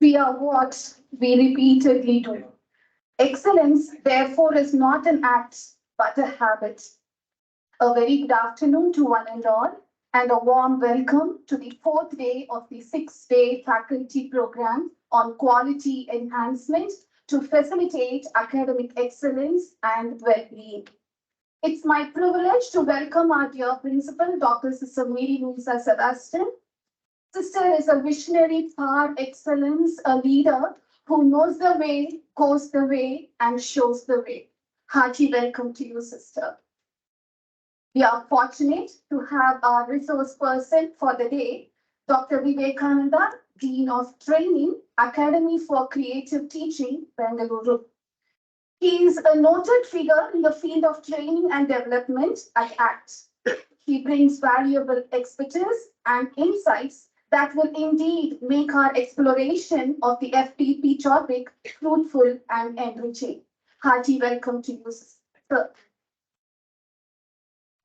We are what we repeatedly do. Excellence, therefore, is not an act, but a habit. A very good afternoon to one and a warm welcome to the fourth day of the 6-day faculty program on quality enhancement to facilitate academic excellence and well-being. It's my privilege to welcome our dear principal, Dr. Sister Mary Luisa Sebastian. Sister is a visionary par excellence, a leader who knows the way, goes the way, and shows the way. Hearty welcome to you, sister. We are fortunate to have our resource person for the day, Dr. Vivekananda, Dean of Training, Academy for Creative Teaching, Bengaluru. He is a noted figure in the field of training and development at ACT. He brings valuable expertise and insights that will indeed make our exploration of the FDP topic fruitful and enriching. Hearty welcome to you, sir.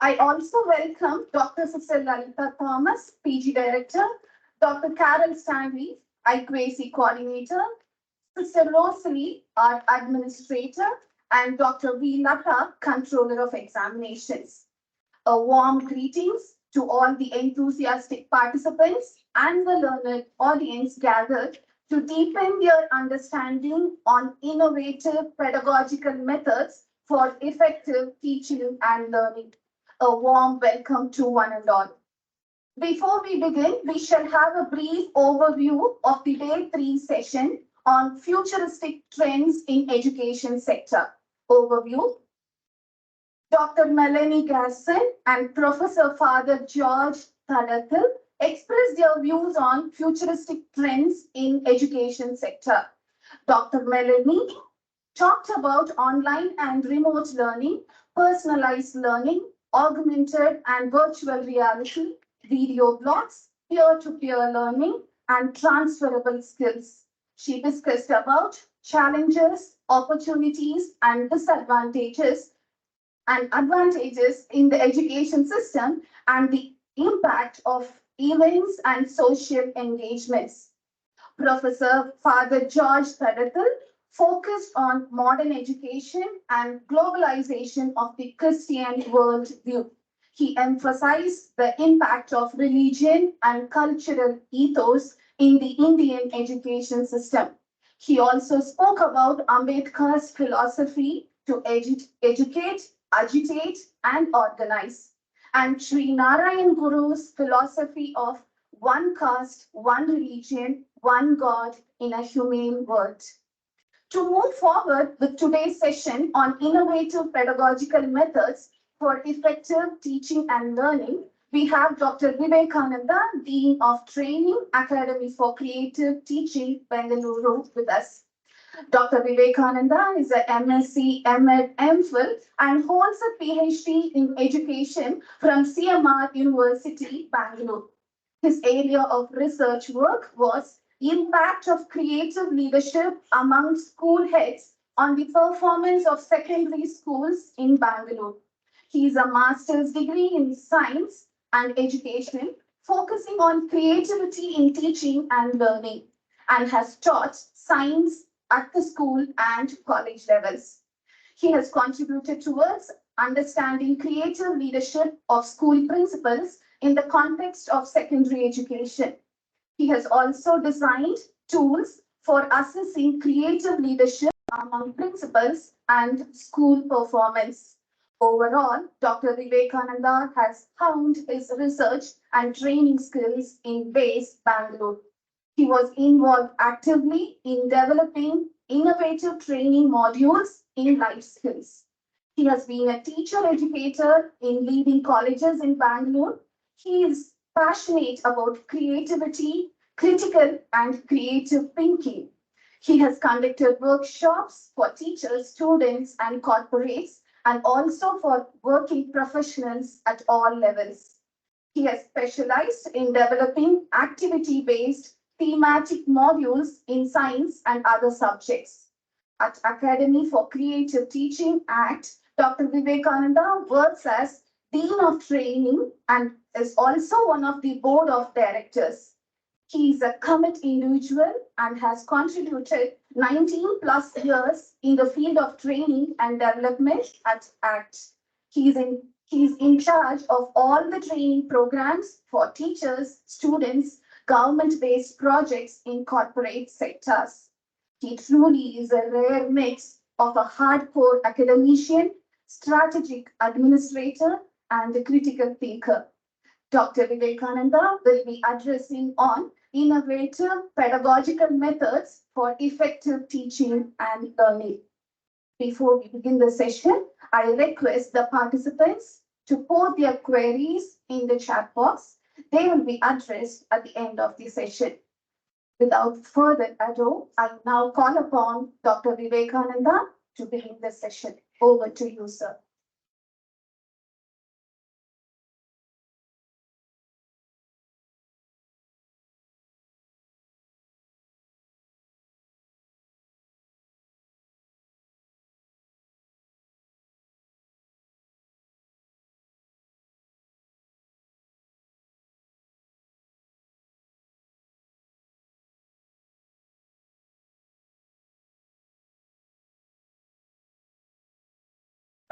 I also welcome Dr. Sister Lalita Thomas, PG Director, Dr. Carol Stanley, IQAC Coordinator, Sister Rosalie, our Administrator, and Dr. V. Lata, Controller of Examinations. A warm greetings to all the enthusiastic participants and the learned audience gathered to deepen their understanding on innovative pedagogical methods for effective teaching and learning. A warm welcome to one and all. Before we begin, we shall have a brief overview of the Day 3 session on futuristic trends in education sector. Overview. Dr. Melanie Gasson and Professor Father George Thadathil expressed their views on futuristic trends in education sector. Dr. Melanie talked about online and remote learning, personalized learning, augmented and virtual reality, video blogs, peer-to-peer learning, and transferable skills. She discussed about challenges, opportunities, and disadvantages and advantages in the education system and the impact of events and social engagements. Professor Father George Thadathil focused on modern education and globalization of the Christian worldview. He emphasized the impact of religion and cultural ethos in the Indian education system. He also spoke about Ambedkar's philosophy to educate, agitate, and organize, and Sri Narayan Guru's philosophy of one caste, one religion, one God in a humane world. To move forward with today's session on innovative pedagogical methods for effective teaching and learning, we have Dr. Vivekananda, Dean of Training, Academy for Creative Teaching, Bengaluru, with us. Dr. Vivekananda is a MSc, MEd, MPhil, and holds a PhD in education from CMR University, Bangalore. His area of research work was impact of creative leadership among school heads on the performance of secondary schools in Bangalore. He is a master's degree in science and education, focusing on creativity in teaching and learning, and has taught science at the school and college levels. He has contributed towards understanding creative leadership of school principals in the context of secondary education. He has also designed tools for assessing creative leadership among principals and school performance. Overall, Dr. Vivekananda has honed his research and training skills in base Bangalore. He was involved actively in developing innovative training modules in life skills. He has been a teacher educator in leading colleges in Bangalore. He is passionate about creativity, critical and creative thinking. He has conducted workshops for teachers, students, and corporates, and also for working professionals at all levels. He has specialized in developing activity-based thematic modules in science and other subjects. At Academy for Creative Teaching Act, Dr. Vivekananda works as Dean of Training and is also one of the Board of Directors. He is a commit individual and has contributed 19 plus years in the field of training and development at ACT. He is in charge of all the training programs for teachers, students, government-based projects in corporate sectors. He truly is a rare mix of a hardcore academician, strategic administrator, and a critical thinker. Dr. Vivekananda will be addressing on innovative pedagogical methods for effective teaching and learning. Before we begin the session, I request the participants to put their queries in the chat box. They will be addressed at the end of the session. Without further ado, I now call upon Dr. Vivekananda to begin the session. Over to you, sir.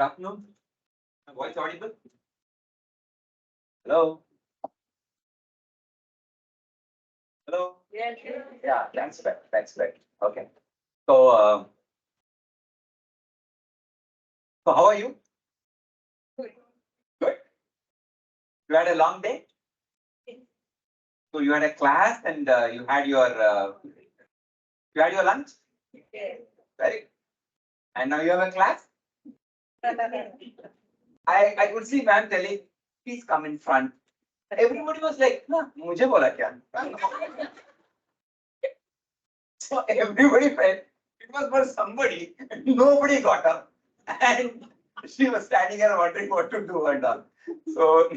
Good afternoon. My voice audible? Hello? Hello? Yeah, thanks, back. Thanks, back. Okay. So, how are you? Good. You had a long day? So you had a class and you had your lunch? Very good. And now you have a class? I could see ma'am telling, please come in front. Everybody was like, "Na, mujhe bola kya?" So everybody felt it was for somebody. Nobody got up, and she was standing there wondering what to do and all. So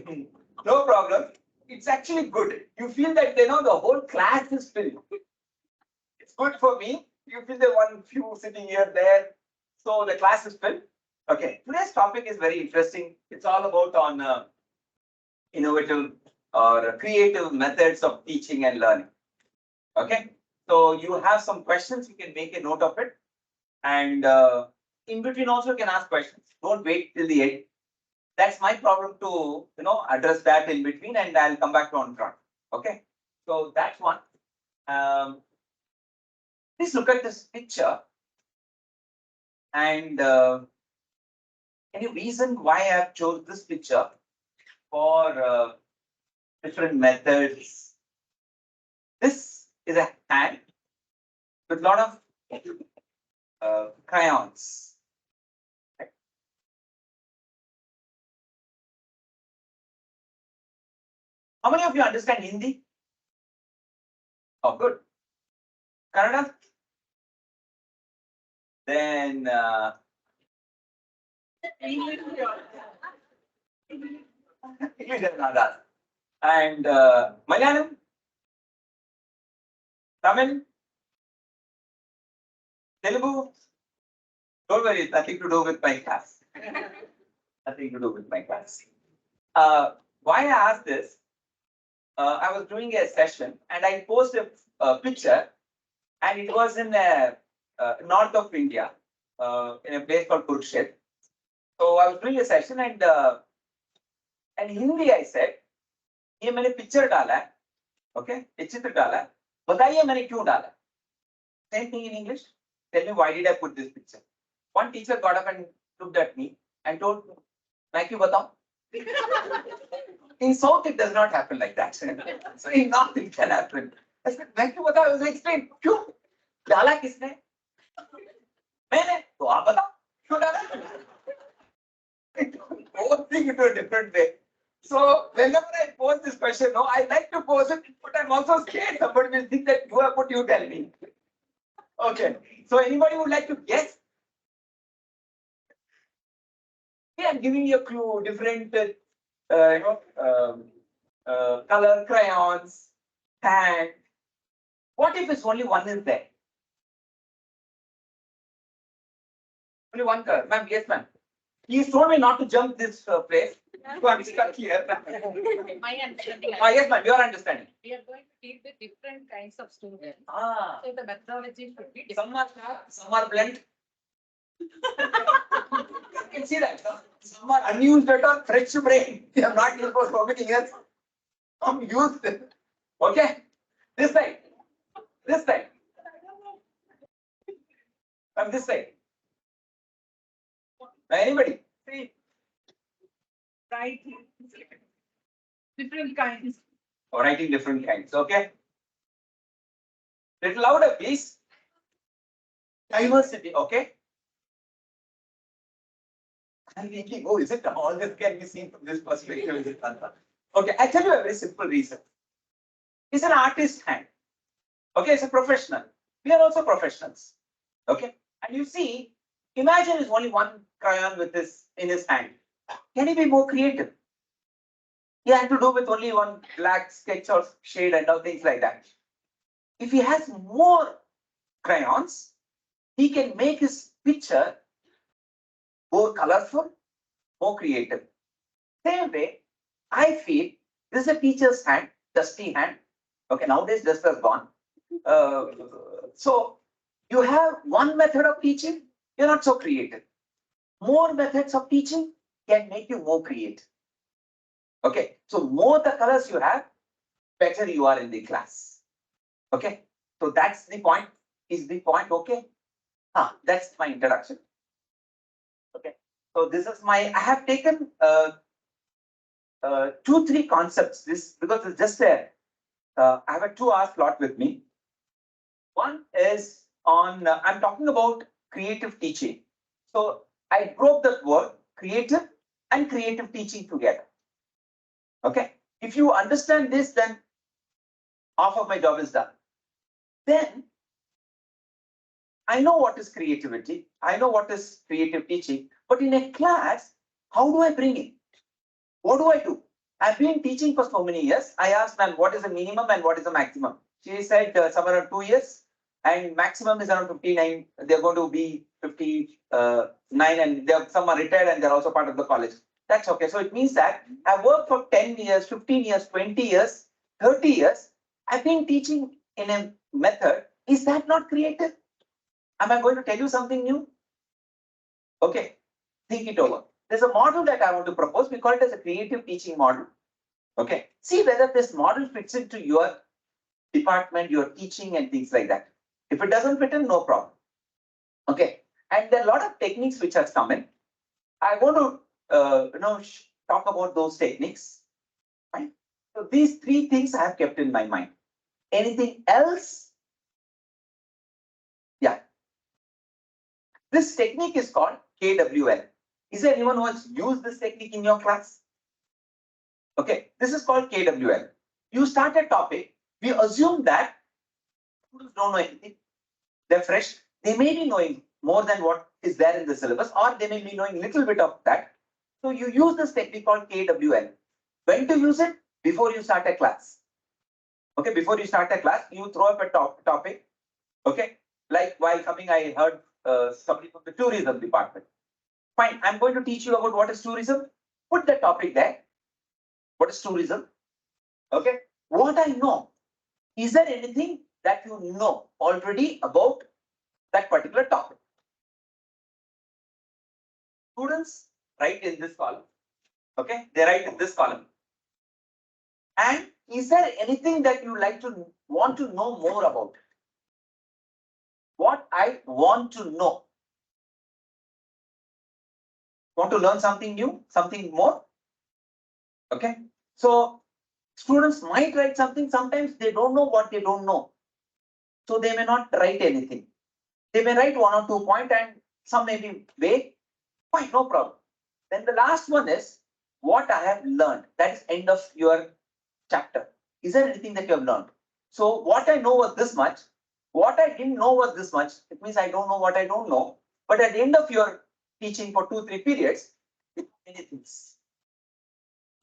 no problem. It's actually good. You feel that the whole class is filled. It's good for me. You feel the one few sitting here there. So the class is filled. Okay. Today's topic is very interesting. It's all about on innovative or creative methods of teaching and learning. Okay. So you have some questions. You can make a note of it, and in between also you can ask questions. Don't wait till the end. That's my problem to address that in between, and I'll come back to on front. Okay. So that's one. Please look at this picture, and any reason why I have chosen this picture for different methods? This is a hand with a lot of crayons. How many of you understand Hindi? Oh, good. Kannada? Then English and Kannada. And Malayalam? Tamil? Telugu? Don't worry, it's nothing to do with my class. Nothing to do with my class. Why I asked this? I was doing a session and I posted a picture, and it was in the north of India, in a place called Kurukshetra. So I was doing a session, and in Hindi I said, ये मैंने picture डाला है, okay? ये चित्र डाला है, बताइए मैंने क्यों डाला? Same thing in English. Tell me why did I put this picture? One teacher got up and looked at me and told me, मैं क्यों बताऊं? In South, it does not happen like that. So in North, it can happen. I said, मैं क्यों बताऊं? I was explained, क्यों? डाला किसने? मैंने, तो आप बताओ, क्यों डाला? Both think into a different way. So whenever I pose this question, no, I like to pose it, but I'm also scared somebody will think that you have put, you tell me. Okay. So anybody would like to guess? Yeah, I'm giving you a clue, different, color crayons, hand. What if it's only one is there? Only one color. Ma'am, yes, ma'am. He told me not to jump this place. So I'm stuck here. My understanding. Yes, ma'am, your understanding. We are going to teach the different kinds of students. Ah, So the methodology should be different. some are sharp, some are blunt. You can see that. No? Some are unused at all, fresh brain. They have not used for so many years. Some used. Okay, this side, this side, from this side. Anybody? See, right? Different kinds. Or writing different kinds. Okay. Little louder, please. Diversity. Okay. I'm thinking, oh, is it all this can be seen from this perspective? Is it not? Okay, I tell you a very simple reason. It's an artist hand. Okay, it's a professional. We are also professionals. Okay, and you see, imagine it's only one crayon with this in his hand. Can he be more creative? He had to do with only one black sketch or shade and all things like that. If he has more crayons, he can make his picture more colorful, more creative. Same way, I feel this is a teacher's hand, dusty hand. Okay, nowadays dust has gone. So you have one method of teaching, you're not so creative. More methods of teaching can make you more creative. Okay, so more the colors you have, better you are in the class. Okay, so that's the point. Is the point okay? That's my introduction. Okay, so this is my, I have taken 2-3 concepts. This because it's just there. I have a 2-hour slot with me. One is on, I'm talking about creative teaching. So I broke that word creative and creative teaching together. Okay, if you understand this, then half of my job is done. Then I know what is creativity. I know what is creative teaching. But in a class, how do I bring it? What do I do? I've been teaching for so many years. I asked, ma'am, what is the minimum and what is the maximum? She said somewhere around 2 years and maximum is around 59. They're going to be 59 and some are retired and they're also part of the college. That's okay. So it means that I've worked for 10 years, 15 years, 20 years, 30 years. I've been teaching in a method. Is that not creative? Am I going to tell you something new? Okay, think it over. There's a model that I want to propose. We call it as a creative teaching model. Okay, see whether this model fits into your department, your teaching and things like that. If it doesn't fit in, no problem. Okay, and there are a lot of techniques which has come in. I want to talk about those techniques. Right? So these 3 things I have kept in my mind. Anything else? Yeah. This technique is called KWL. Is there anyone who has used this technique in your class? Okay, this is called KWL. You start a topic, we assume that students don't know anything. They're fresh. They may be knowing more than what is there in the syllabus, or they may be knowing a little bit of that. So you use this technique called KWL. When to use it? Before you start a class. Okay, before you start a class, you throw up a topic. Okay, like while coming, I heard somebody from the tourism department. Fine, I'm going to teach you about what is tourism. Put the topic there. What is tourism? Okay, what I know. Is there anything that you know already about that particular topic? Students write in this column. Okay, they write in this column. And is there anything that you want to know more about? What I want to know. Want to learn something new, something more? Okay, so students might write something, sometimes they don't know what they don't know. So they may not write anything. They may write 1 or 2 points and some may be vague. Fine, no problem. Then the last one is what I have learned. That is end of your chapter. Is there anything that you have learned? So what I know was this much. What I didn't know was this much. It means I don't know what I don't know. But at the end of your teaching for 2-3 periods, many things.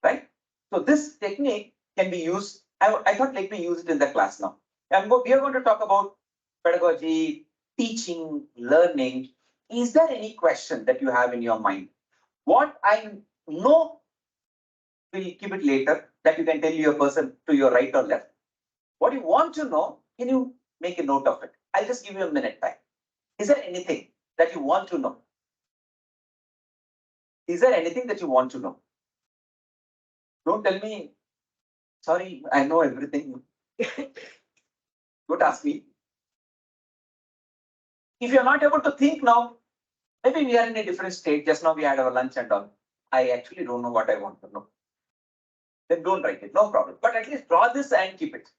Right? So this technique can be used. I thought let me use it in the class now. And we are going to talk about pedagogy, teaching, learning. Is there any question that you have in your mind? What I know we'll keep it later, that you can tell your person to your right or left. What you want to know, can you make a note of it? I'll just give you a minute time. Is there anything that you want to know? Is there anything that you want to know? Don't tell me, sorry, I know everything. Don't ask me. If you're not able to think now, maybe we are in a different state. Just now we had our lunch and all. I actually don't know what I want to know. Then don't write it, no problem. But at least draw this and keep it.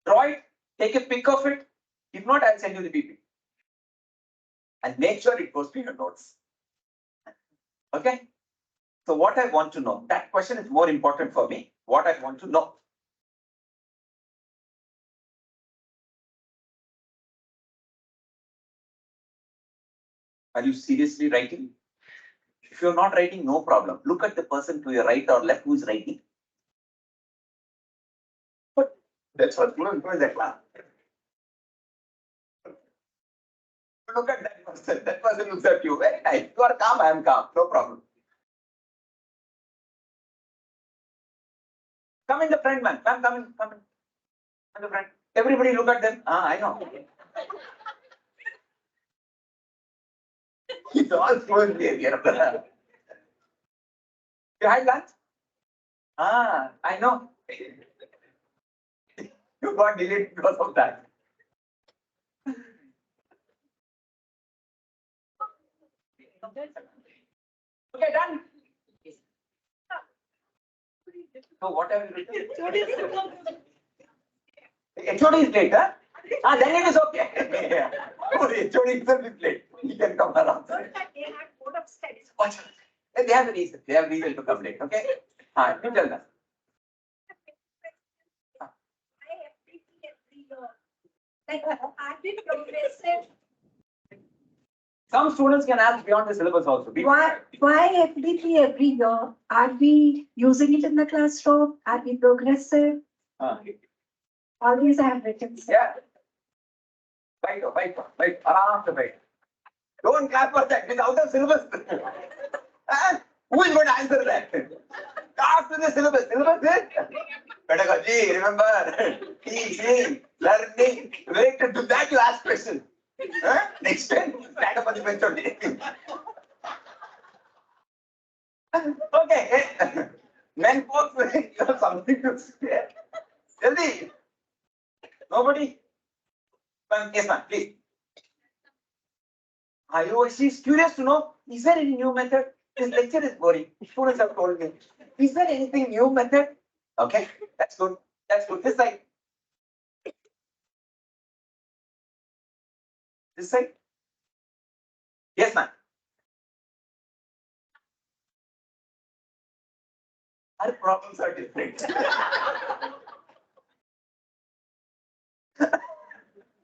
Draw it, take a pic of it. If not, I'll send you the PP. And make sure it goes to your notes. Okay? So what I want to know, that question is more important for me. What I want to know. Are you seriously writing? If you're not writing, no problem. Look at the person to your right or left who is writing. But that's what students do in that class. Look at that person. That person looks at you. Very nice. You are calm, I am calm. No problem. Come in the front, man. Come in. In the front. Everybody look at them. Ah, I know. It's all fluent behavior. You had lunch? Ah, I know. You got delayed because of that. Okay, done. So what have you written? HOD is late, huh? Ah, then it is okay. Yeah. HOD itself is late. He can come around. Watch out. They have a reason. They have reason to come late. Okay. You tell them. Some students can ask beyond the syllabus also. Why FDP every year? Are we using it in the classroom? Are we progressive? All these I have written. Sir. Yeah. Wait. Aram se wait. Don't clap for that. It's out of syllabus. Who is going to answer that? After the syllabus. Syllabus is pedagogy, remember. Teaching, learning. Wait to do that, you ask question. Next time, stand up on the bench only. Okay. Men folks, you have something to say. Jaldi. Nobody? Yes, ma'am, please. She's curious to know, is there any new method? This lecture is boring. Students have told me. Is there anything new method? Okay, that's good. That's good. This side. This side. Yes, ma'am. Our problems are different.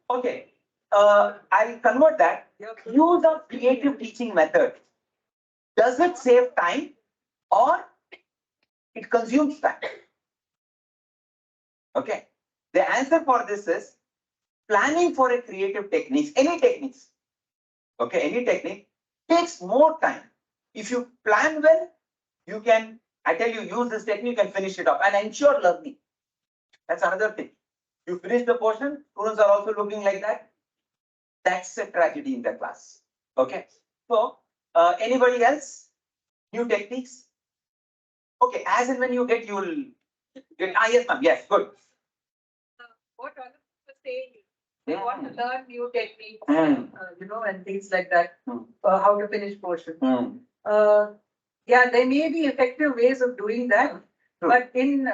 Okay. I'll convert that. Use of creative teaching method. Does it save time or it consumes time? Okay. The answer for this is planning for a creative techniques, any techniques. Okay, any technique takes more time. If you plan well, you can, I tell you, use this technique and finish it up and ensure learning. That's another thing. You finish the portion, students are also looking like that. That's a tragedy in the class. Okay. So, anybody else? New techniques? Okay, as and when you get, you will get, yes, ma'am. Yes, good. What others were saying, they Mm. want to learn new techniques, Mm. and things like that, Mm. how to finish portion. Mm. Yeah, there may be effective ways of doing that, True. but in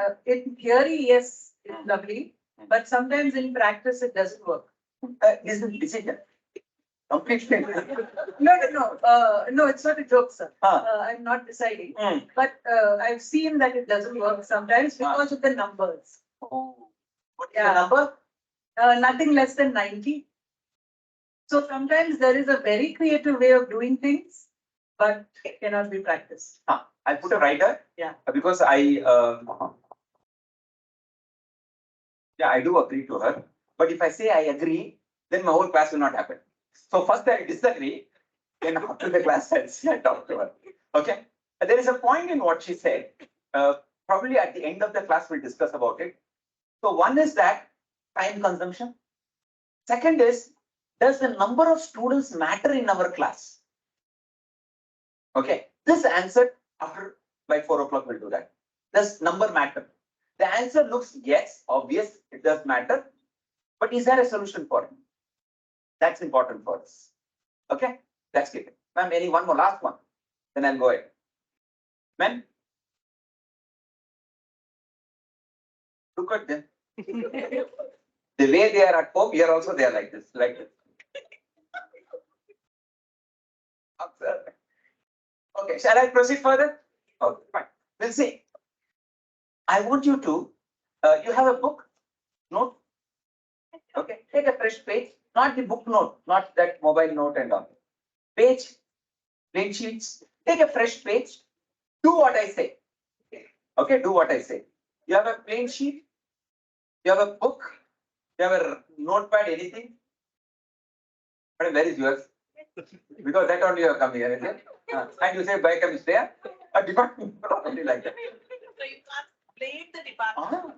theory, yes, it's lovely, but sometimes in practice, it doesn't work. This is decision. Completely. No, it's not a joke, sir. Huh. I'm not deciding, Mm. but I've seen that it doesn't work sometimes because of the numbers. Oh. What is Yeah. the number? Nothing less than 90. So sometimes there is a very creative way of doing things, but it cannot be practiced. I put a writer. Yeah. Because I do agree to her. But if I say I agree, then my whole class will not happen. So first I disagree, then after the class I talk to her. Okay. There is a point in what she said. Probably at the end of the class, we'll discuss about it. So one is that time consumption. Second is, does the number of students matter in our class? Okay, this answer after by 4 o'clock we'll do that. Does number matter? The answer looks yes, obvious, it does matter. But is there a solution for it? That's important for us. Okay, let's keep it. Ma'am, any one more last one? Then I'll go ahead. Ma'am? Look at them. The way they are at home, here also they are like this, like this. Observe. Okay, shall I proceed further? Okay, fine. We'll see. I want you to, you have a book, note. Okay, take a fresh page, not the book note, not that mobile note and all. Page, plain sheets, take a fresh page, do what I say. Okay, do what I say. You have a plain sheet, you have a book, you have a notepad, anything. But where is yours? Because that only you have come here, is it? And you say bike is there, a department probably like that. So you can't blame the department.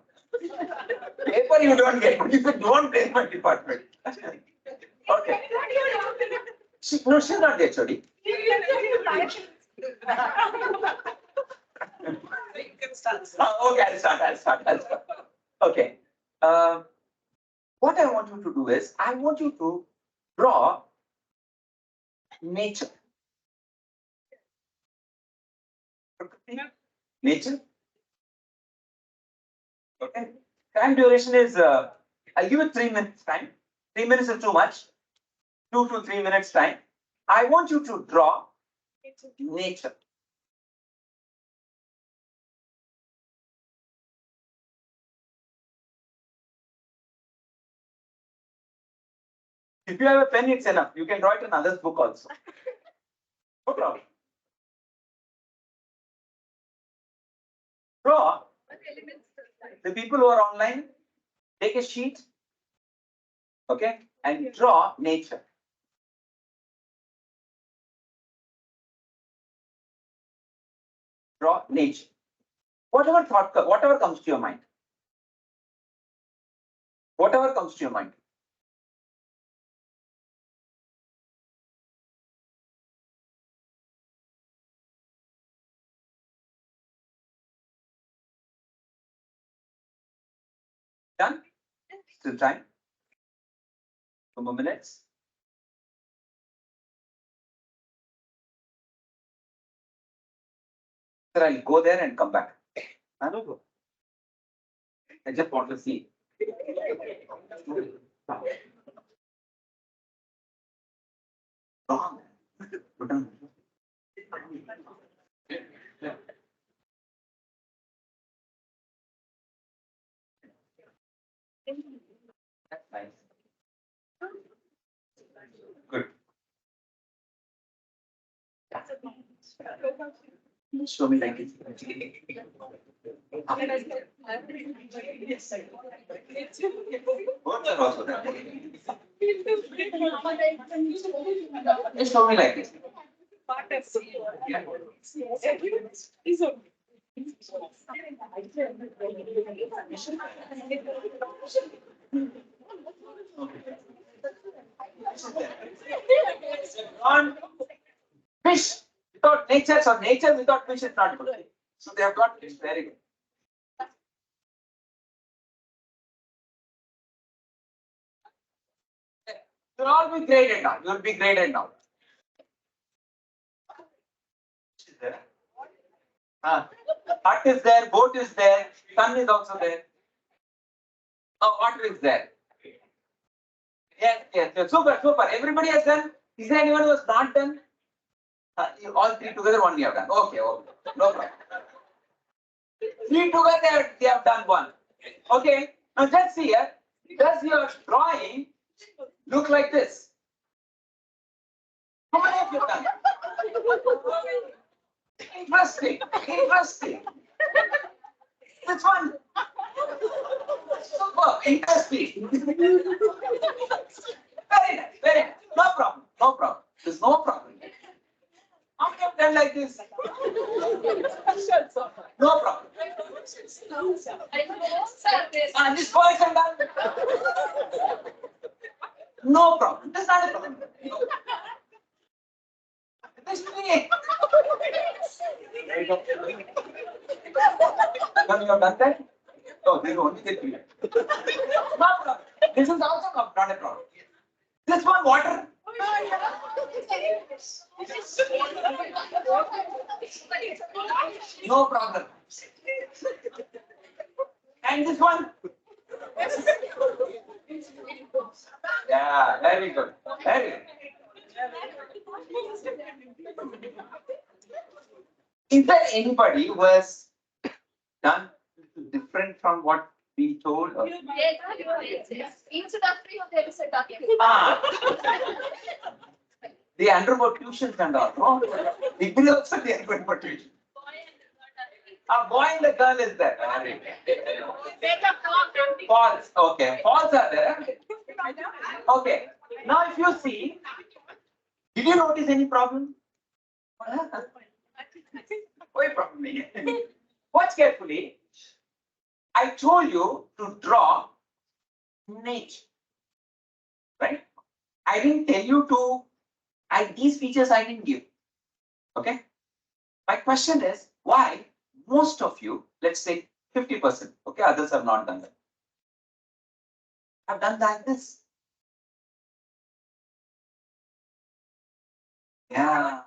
Paper you don't get, but you say don't blame my department. Okay. No, she's not the HOD. You can start. Okay, I'll start. Okay. What I want you to do is, I want you to draw nature. Nature. Okay. Time duration is, I'll give it 3 minutes time. 3 minutes is too much. 2 to 3 minutes time. I want you to draw nature. If you have a pen, it's enough. You can draw it in others' book also. No problem. Draw. The people who are online, take a sheet, okay, and draw nature. Draw nature. Whatever thought, whatever comes to your mind. Whatever comes to your mind. Done? Still time? 2 more minutes. Sir, I'll go there and come back. I don't go. I just want to see. Wrong. That's nice. Good. Show me like it. Both are also there. Just show me like this. Yeah. On fish without nature, so nature without fish is not good. So they have got fish, very good. You'll all be graded now. You'll be graded now. Fish is there. Hut is there, boat is there, sun is also there. Oh, water is there. Yes, super. Everybody has done. Is there anyone who has not done? All three together only have done. Okay, no problem. Three together they have done one. Okay, now just see here. Does your drawing look like this? How many of you have done? Interesting. Which one? Super, interesting. Very nice. No problem. There's no problem. How many have done like this? No problem. This boy and all. No problem. That's not a problem. This me. When you have done that? No, this is only the three. No problem. This is also not a problem. This one water. No problem. And this one? Yeah, very good. Very good. Is there anybody who has done different from what we told? Or? Introductory, there is a document. They undergo tuitions and all. No? Degree also they are going for tuition. A boy and a girl is there. False. Okay. False are there. Okay. Now if you see, did you notice any problem? Wait from me. Watch carefully. I told you to draw nature. Right? I didn't tell you to, these features I didn't give. Okay? My question is, why most of you, let's say 50%, okay, others have not done that, have done like this? Yeah.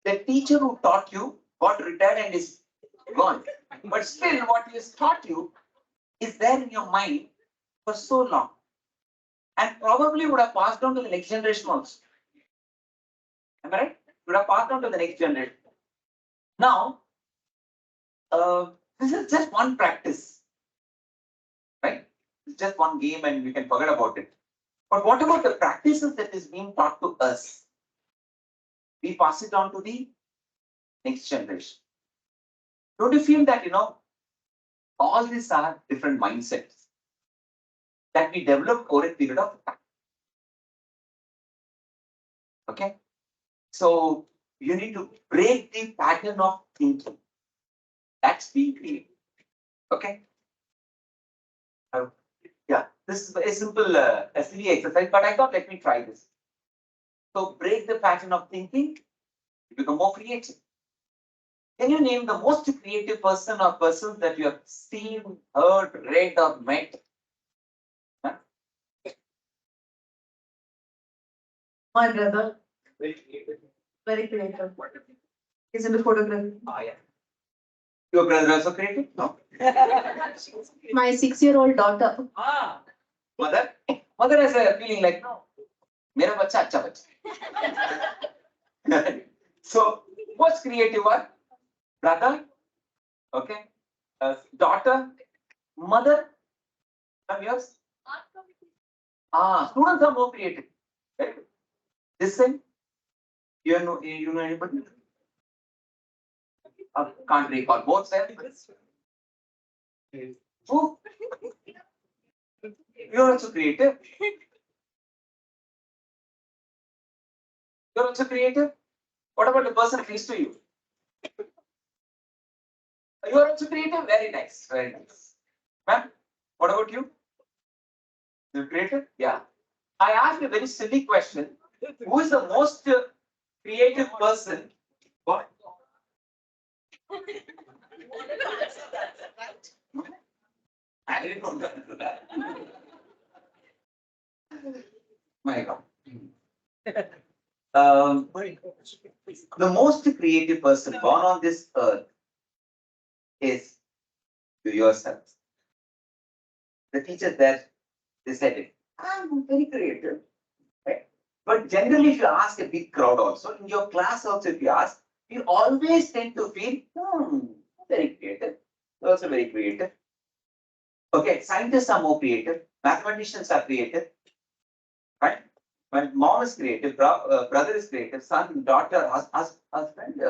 The teacher who taught you got retired and is gone. But still, what he has taught you is there in your mind for so long. And probably would have passed on to the next generation also. Am I right? Would have passed on to the next generation. Now, this is just one practice. Right? It's just one game and we can forget about it. But what about the practices that is being taught to us? We pass it on to the next generation. Don't you feel that, all these are different mindsets that we develop over a period of time? Okay? So you need to break the pattern of thinking. That's being creative. Okay? Yeah, this is a simple, a silly exercise, but I thought let me try this. So break the pattern of thinking, you become more creative. Can you name the most creative person or persons that you have seen, heard, read, or met? Huh? My brother, Very creative. very creative. He's into photography. Ah, yeah. Your brother also creative? No. My 6-year-old daughter. Ah. Mother? Mother has a feeling like, no, mera bacha acha bacha. So, what's creative one? Brother? Okay. Daughter? Mother? And yours? Students are more creative. Very good. This thing? You know anybody? Can't recall. Both sides? Who? You're also creative. You're also creative. What about the person next to you? You are also creative. Very nice. Very nice. Ma'am, what about you? You're creative? Yeah. I asked a very silly question. Who is the most creative person? What? I didn't know that. My God. The most creative person born on this earth is you yourself. The teachers there, they said it. I'm very creative. Right? But generally, if you ask a big crowd also, in your class also, if you ask, you always tend to feel, very creative. You're also very creative. Okay, scientists are more creative. Mathematicians are creative. Right? When mom is creative, brother is creative, son, daughter, husband.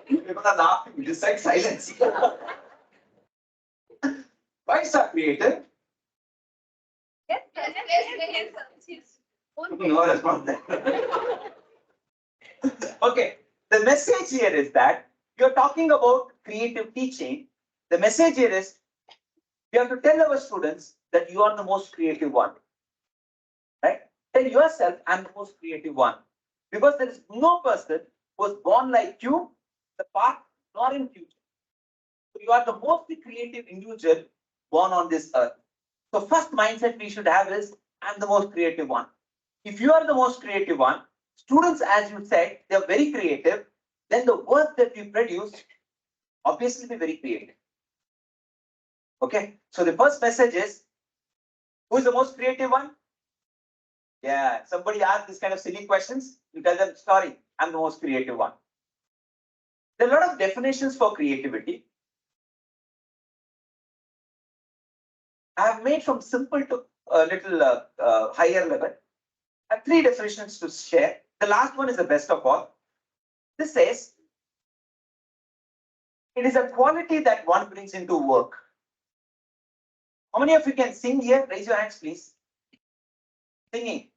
People are laughing. This like silence. Wives are creative. Yes. No response there. Okay. The message here is that you're talking about creative teaching, the message here is you have to tell our students that you are the most creative one. Right? Tell yourself, I'm the most creative one. Because there is no person who was born like you, the past, nor in future. So you are the most creative individual born on this earth. So first mindset we should have is, I'm the most creative one. If you are the most creative one, students, as you said, they are very creative, then the work that we produce obviously be very creative. Okay, so the first message is, who is the most creative one? Yeah, somebody asked this kind of silly questions, you tell them, sorry, I'm the most creative one. There are a lot of definitions for creativity. I have made from simple to a little higher level. I have 3 definitions to share. The last one is the best of all. This says, it is a quality that one brings into work. How many of you can sing here? Raise your hands, please. Singing.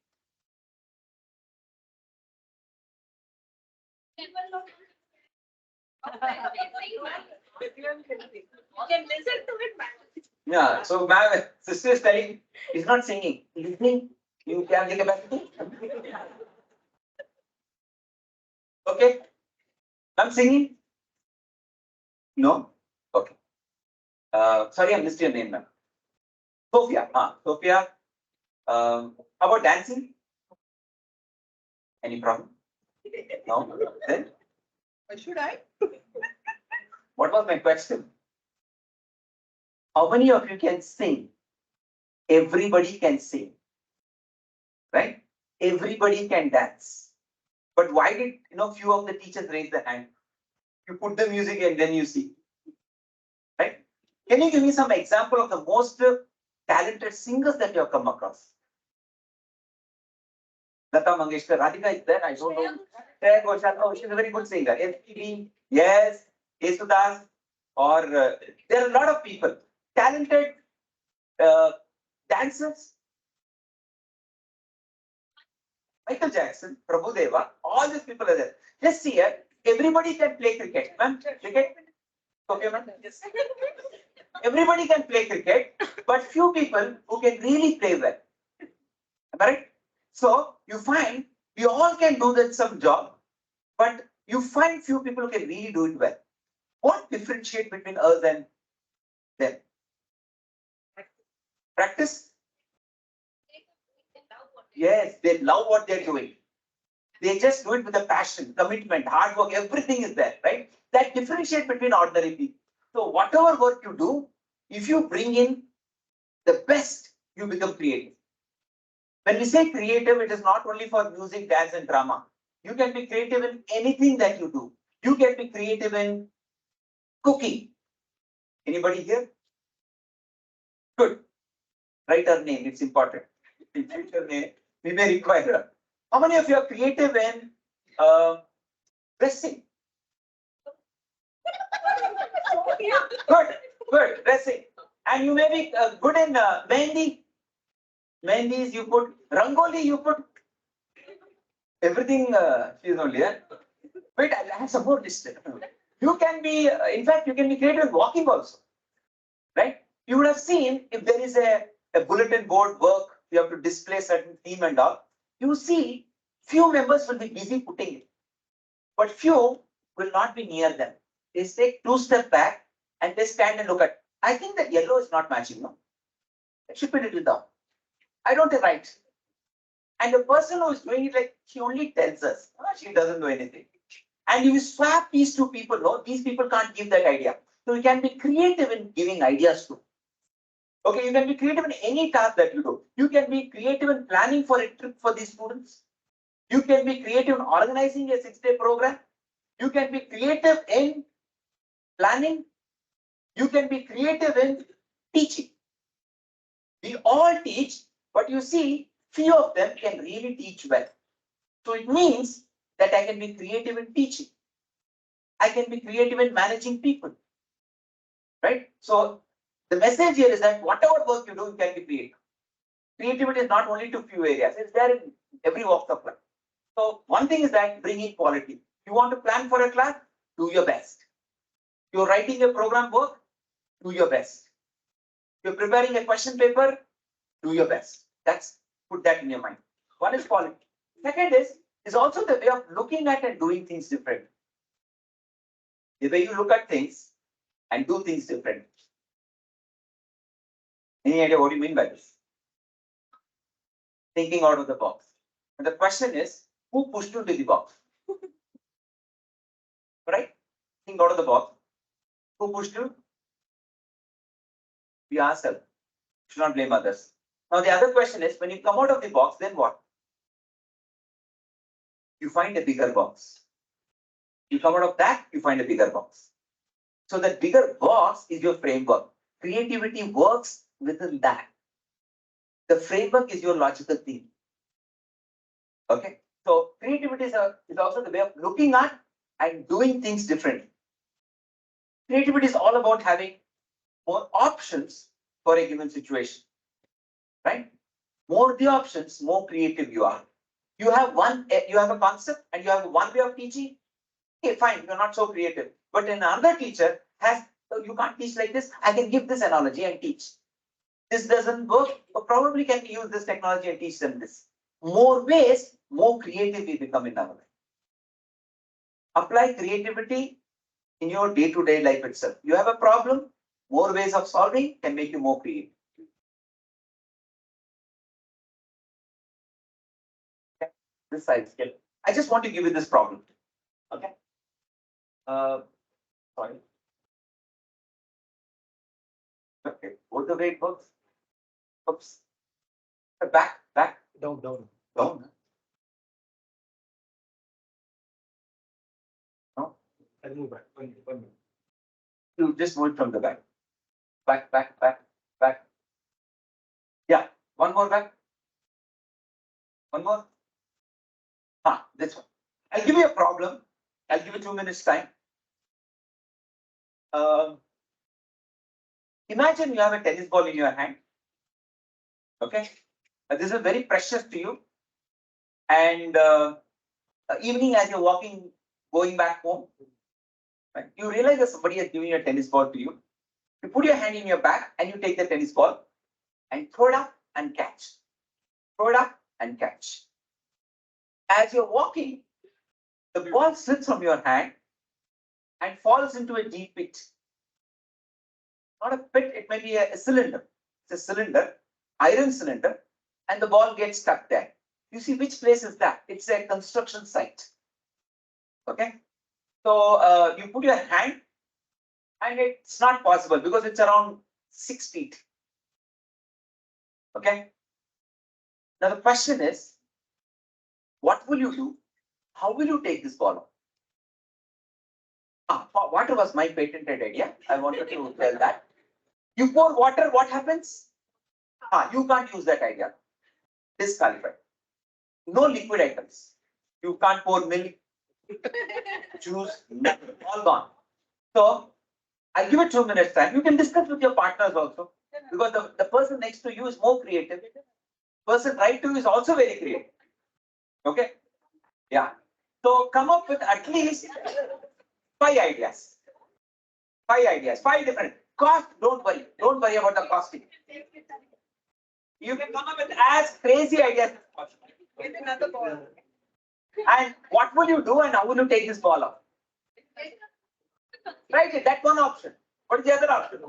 Yeah, so my sister is telling, he's not singing, he's listening. You can take a capacity. Okay. I'm singing? No? Okay. Sorry, I missed your name now. Sophia. Sophia. How about dancing? Any problem? No? Then? What should I? What was my question? How many of you can sing? Everybody can sing. Right? Everybody can dance. But why did few of the teachers raise their hand? You put the music and then you see. Right? Can you give me some example of the most talented singers that you have come across? Lata Mangeshkar, Radhika is there, I don't know. Shreya Ghoshal, oh, she's a very good singer. FDP, yes, Yesudas, or there are a lot of people. Talented dancers. Michael Jackson, Prabhu Deva, all these people are there. Just see here, everybody can play cricket. Ma'am, cricket? Okay, ma'am? Yes. Everybody can play cricket, but few people who can really play well. Am I right? So you find we all can do that some job, but you find few people who can really do it well. What differentiate between us and them? Practice? Yes, they love what they're doing. They just do it with a passion, commitment, hard work, everything is there, right? That differentiate between ordinary people. So whatever work you do, if you bring in the best, you become creative. When we say creative, it is not only for music, dance, and drama. You can be creative in anything that you do. You can be creative in cooking. Anybody here? Good. Write her name, it's important. In future name, we may require her. How many of you are creative in dressing? Good, good, dressing. And you may be good in mehendi. Mehendis you put, rangoli you put. Everything she is only here. Wait, I have some more list. You can be, in fact, you can be creative in walking also. Right? You would have seen if there is a bulletin board work, you have to display certain theme and all. You see, few members will be busy putting it, but few will not be near them. They take 2 steps back and they stand and look at. I think that yellow is not matching, no? It should be a little down. I don't have right. And the person who is doing it, like, she only tells us, she doesn't do anything. And if you swap these 2 people, no, these people can't give that idea. So you can be creative in giving ideas to. Okay, you can be creative in any task that you do. You can be creative in planning for a trip for these students. You can be creative in organizing a 6-day program. You can be creative in planning. You can be creative in teaching. We all teach, but you see, few of them can really teach well. So it means that I can be creative in teaching. I can be creative in managing people. Right? So the message here is that whatever work you do, you can be creative. Creativity is not only to few areas, it's there in every walk of life. So one thing is that bring in quality. You want to plan for a class, do your best. You're writing a program work, do your best. You're preparing a question paper, do your best. Put that in your mind. One is quality. Second is also the way of looking at and doing things different. The way you look at things and do things different. Any idea what you mean by this? Thinking out of the box. And the question is, who pushed you to the box? Right? Think out of the box. Who pushed you? We ourselves. Should not blame others. Now the other question is, when you come out of the box, then what? You find a bigger box. You come out of that, you find a bigger box. So that bigger box is your framework. Creativity works within that. The framework is your logical theme. Okay. So creativity is also the way of looking at and doing things differently. Creativity is all about having more options for a given situation. Right? More the options, more creative you are. You have a concept and you have one way of teaching. Okay, fine, you're not so creative. But another teacher has, you can't teach like this. I can give this analogy and teach. This doesn't work, but probably can use this technology and teach them this. More ways, more creative we become in our life. Apply creativity in your day-to-day life itself. You have a problem, more ways of solving can make you more creative. Okay. This side skill. I just want to give you this problem. Okay. Sorry. Okay. What the way it works? Oops. Back. Down. Down. No. I'll move back. 1 minute. You just move it from the back. Back. Yeah. One more back. One more. This one. I'll give you a problem. I'll give you 2 minutes time. Imagine you have a tennis ball in your hand. Okay. This is very precious to you. And evening as you're walking, going back home, right, you realize that somebody has given you a tennis ball to you. You put your hand in your bag and you take the tennis ball and throw it up and catch. Throw it up and catch. As you're walking, the ball slips from your hand and falls into a deep pit. Not a pit, it may be a cylinder. It's a cylinder, iron cylinder, and the ball gets stuck there. You see which place is that? It's a construction site. Okay. So you put your hand and it's not possible because it's around 6 feet. Okay. Now the question is, what will you do? How will you take this ball out? Water was my patented idea. I wanted to tell that. You pour water, what happens? You can't use that idea. Disqualified. No liquid items. You can't pour milk, juice, nothing, all gone. So I'll give it 2 minutes time. You can discuss with your partners also. Because the person next to you is more creative. Person right to you is also very creative. Okay? Yeah. So come up with at least 5 ideas. 5 different. Cost, don't worry. Don't worry about the costing. You can come up with as crazy ideas as possible. Get another ball. And what will you do and how will you take this ball off? Right, that's one option. What is the other option?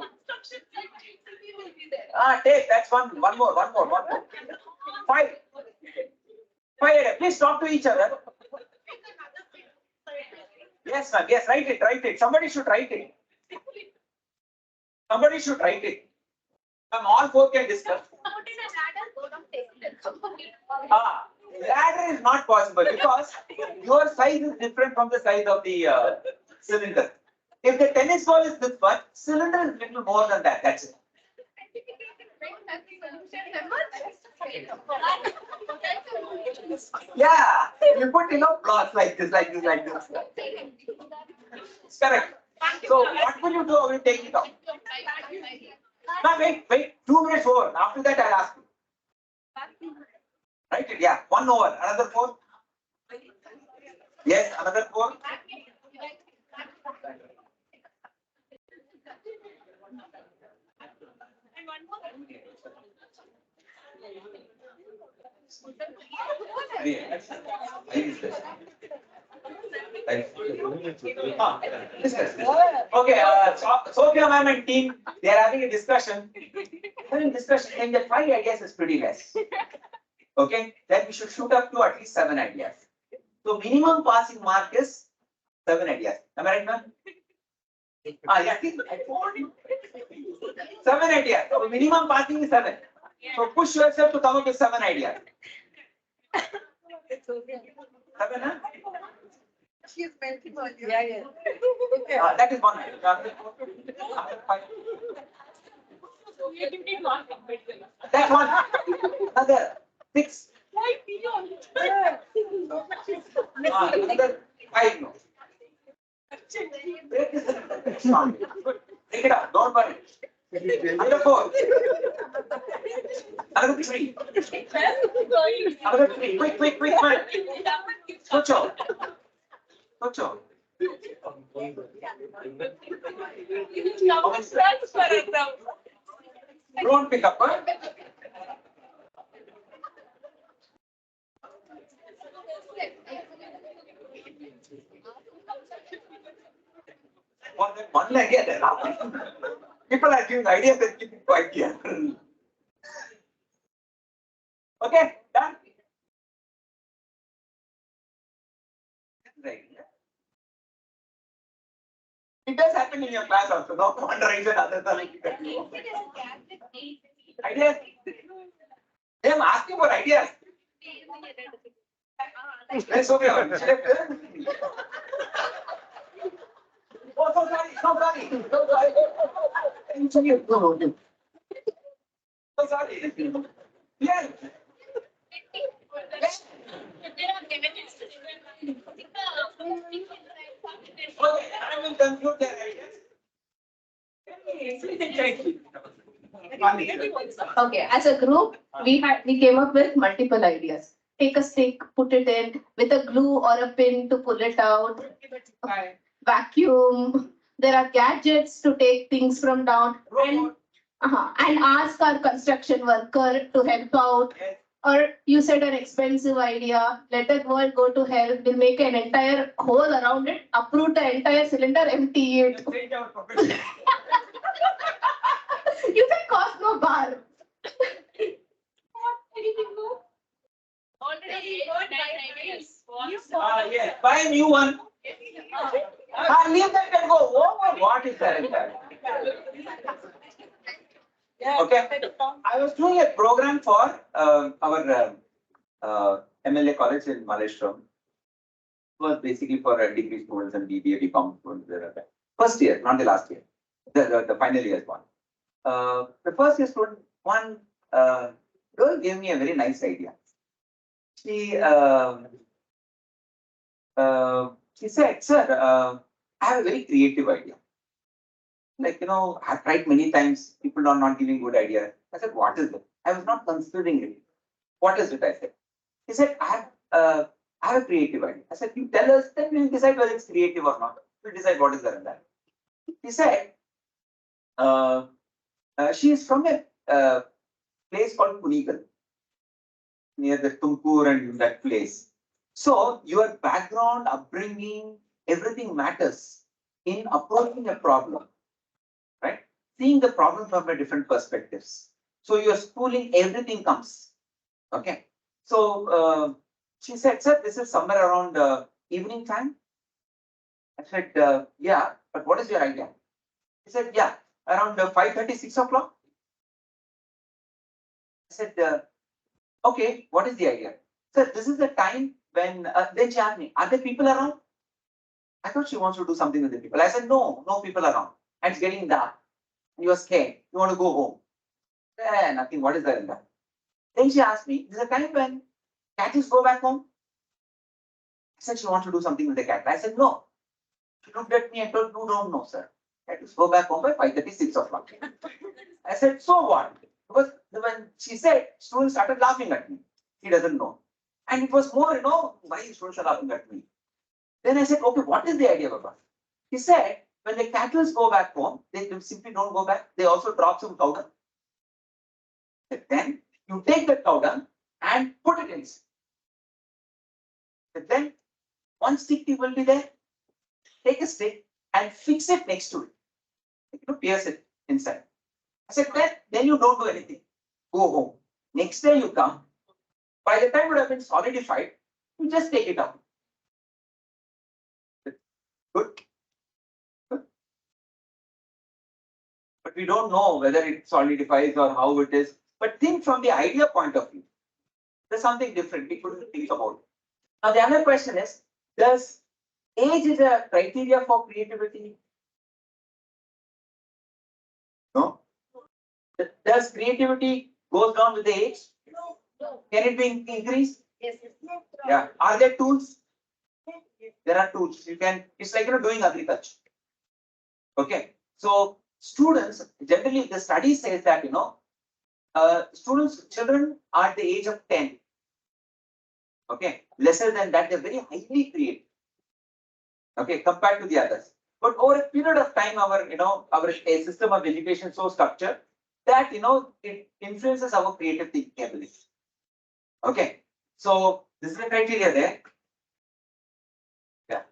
Take, that's one more. 5. 5. Please talk to each other. Yes, ma'am. Yes, write it. Somebody should write it. All 4 can discuss. Ladder is not possible because your size is different from the size of the cylinder. If the tennis ball is this much, cylinder is little more than that. That's it. Yeah, you put blocks like this. Correct. So what will you do? Will you take it off? Now wait. 2 minutes over. After that, I'll ask you. Right? Yeah. 1 over. Another 4. Yes, another 4. Discuss. Okay, Sophia ma'am and team, they are having a discussion. Having discussion, and the 5 ideas is pretty less. Okay, then we should shoot up to at least 7 ideas. So minimum passing mark is 7 ideas. Am I right, ma'am? Yeah, I told you. 7 ideas. So minimum passing is 7. So push yourself to come up with 7 ideas. 7, huh? She's melting on you. Yeah. That is one. That one. Another 6. Another 5. No. Take it up. Don't worry. Another 4. Another 3. Another 3. Quick, man. Socho. Don't pick up, huh? One again. People are giving ideas and keeping quiet here. Okay, done. Right. It does happen in your class also. No wonder I said other than ideas. They are asking for ideas. Let's okay. Oh, so sorry. So sorry. Yeah. Okay, I will conclude their ideas. Okay, as a group, we came up with multiple ideas. Take a stick, put it in with a glue or a pin to pull it out. Vacuum. There are gadgets to take things from down and ask our construction worker to help out. Yes. Or you said an expensive idea, let the world go to hell, we'll make an entire hole around it, uproot the entire cylinder, empty it. Change our profession. You said cost no bar. Yes, buy a new one. Leave that and go. Oh, what is there in that? Okay. I was doing a program for our MLA college in Malaysia. It was basically for degree students and BBA, BCom students. First year, not the last year. The final year one. The first year student, one girl gave me a very nice idea. She said, sir, I have a very creative idea. Like, I've tried many times, people are not giving good ideas. I said, what is it? I was not considering it. What is it? I said. He said, I have a creative idea. I said, you tell us, then we'll decide whether it's creative or not. We'll decide what is there in that. He said, she is from a place called Punigal, near the Tumkur and that place. So your background, upbringing, everything matters in approaching a problem, right? Seeing the problem from a different perspectives. So your schooling, everything comes. Okay. So she said, sir, this is somewhere around evening time. I said, yeah, but what is your idea? He said, yeah, around 5:30, 6 o'clock. I said, okay, what is the idea? Sir, this is the time when, then she asked me, are there people around? I thought she wants to do something with the people. I said, no people around. And it's getting dark. You are scared. You want to go home. Nothing. What is there in that? Then she asked me, this is a time when cats go back home. I said, she wants to do something with the cat. I said, no. She looked at me and told, you don't know, sir. Cats go back home by 5:30, 6 o'clock. I said, so what? Because when she said, students started laughing at me. He doesn't know. And it was more, why students are laughing at me. Then I said, okay, what is the idea, Baba? He said, when the cattle go back home, they simply don't go back. They also drop some powder. Then you take the cow dung and put it inside. But then one stick will be there. Take a stick and fix it next to it. You pierce it inside. I said, then you don't do anything. Go home. Next day you come. By the time it would have been solidified, you just take it out. Good. But we don't know whether it solidifies or how it is. But think from the idea point of view. There's something different we couldn't think about. Now the other question is, does age is a criteria for creativity? No. Does creativity goes down with the age? No. Can it be increased? Yes. Yeah. Are there tools? There are tools. You can, it's like doing agriculture. Okay. So students, generally the study says that children are at the age of 10. Okay, lesser than that, they're very highly creative. Okay, compared to the others. But over a period of time, our system of education is so structured that it influences our creative thinking ability. Okay, so this is the criteria there. Yeah.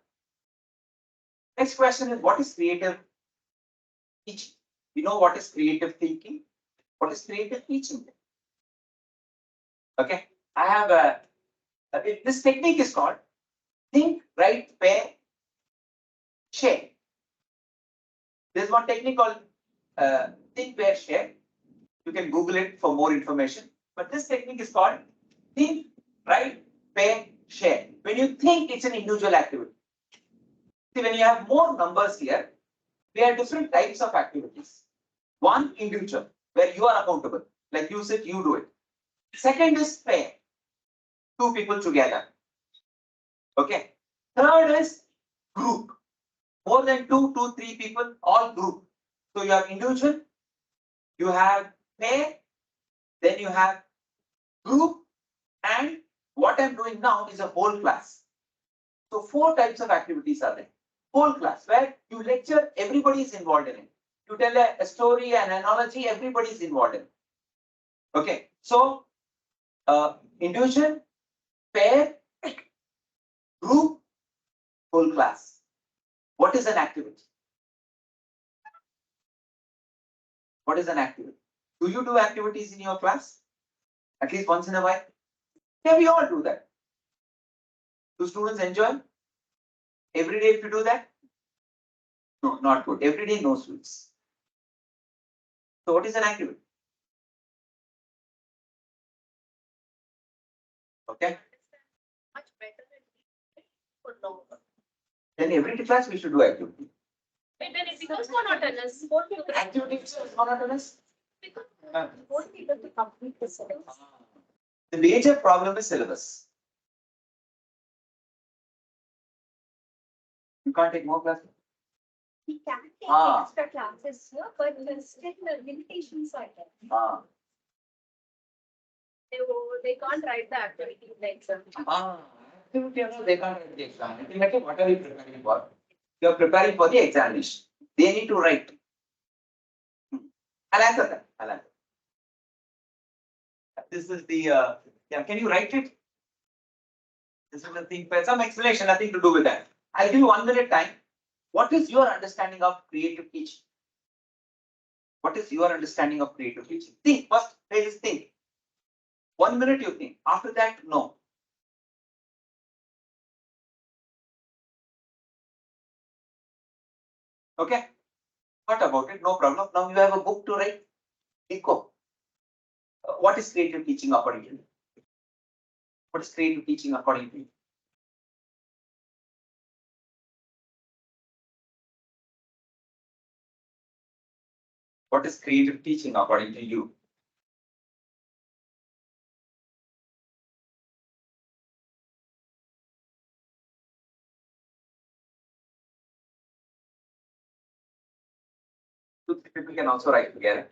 Next question is, what is creative teaching? We know what is creative thinking. What is creative teaching? Okay, I have this technique is called think, write, pair, share. There's one technique called think, pair, share. You can Google it for more information. But this technique is called think, write, pair, share. When you think, it's an individual activity. See, when you have more numbers here, there are different types of activities. One, individual, where you are accountable. Like you sit, you do it. Second is pair. Two people together. Okay. Third is group. More than two, three people, all group. So you have individual, you have pair, then you have group, and what I'm doing now is a whole class. So 4 types of activities are there. Whole class, where you lecture, everybody is involved in it. You tell a story, an analogy, everybody is involved in it. Okay, so individual, pair, group, whole class. What is an activity? What is an activity? Do you do activities in your class? At least once in a while? Yeah, we all do that. Do students enjoy? Every day if you do that? No, not good. Every day no sweets. So what is an activity? Okay. Much better than for longer. Then every class we should do activity. But then it becomes monotonous. Won't you Activity is monotonous. won't be able to complete the syllabus? The major problem is syllabus. You can't take more classes. We can take Ah. extra classes here, but still the limitations are there. Ah. They can't write the activity in the exam. Activity, they can't write the exam. Ultimately, what are you preparing for? You are preparing for the examination. They need to write. I'll answer that. I'll answer. This is the yeah. Can you write it? This is the thing. Some explanation, nothing to do with that. I'll give you 1 minute time. What is your understanding of creative teaching? What is your understanding of creative teaching? Think first. Just think. 1 minute you think. After that, no. Okay. What about it? No problem. Now you have a book to write. Eco. What is creative teaching according to you? What is creative teaching according to you? What is creative teaching according to you? Two people can also write together.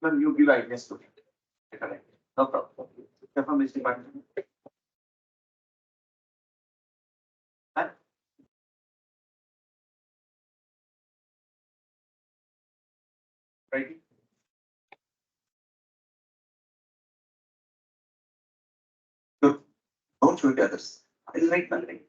Then you give ideas to me. Correct. No problem. You're from which department? Huh? Right. show it to others. Is right, man, right?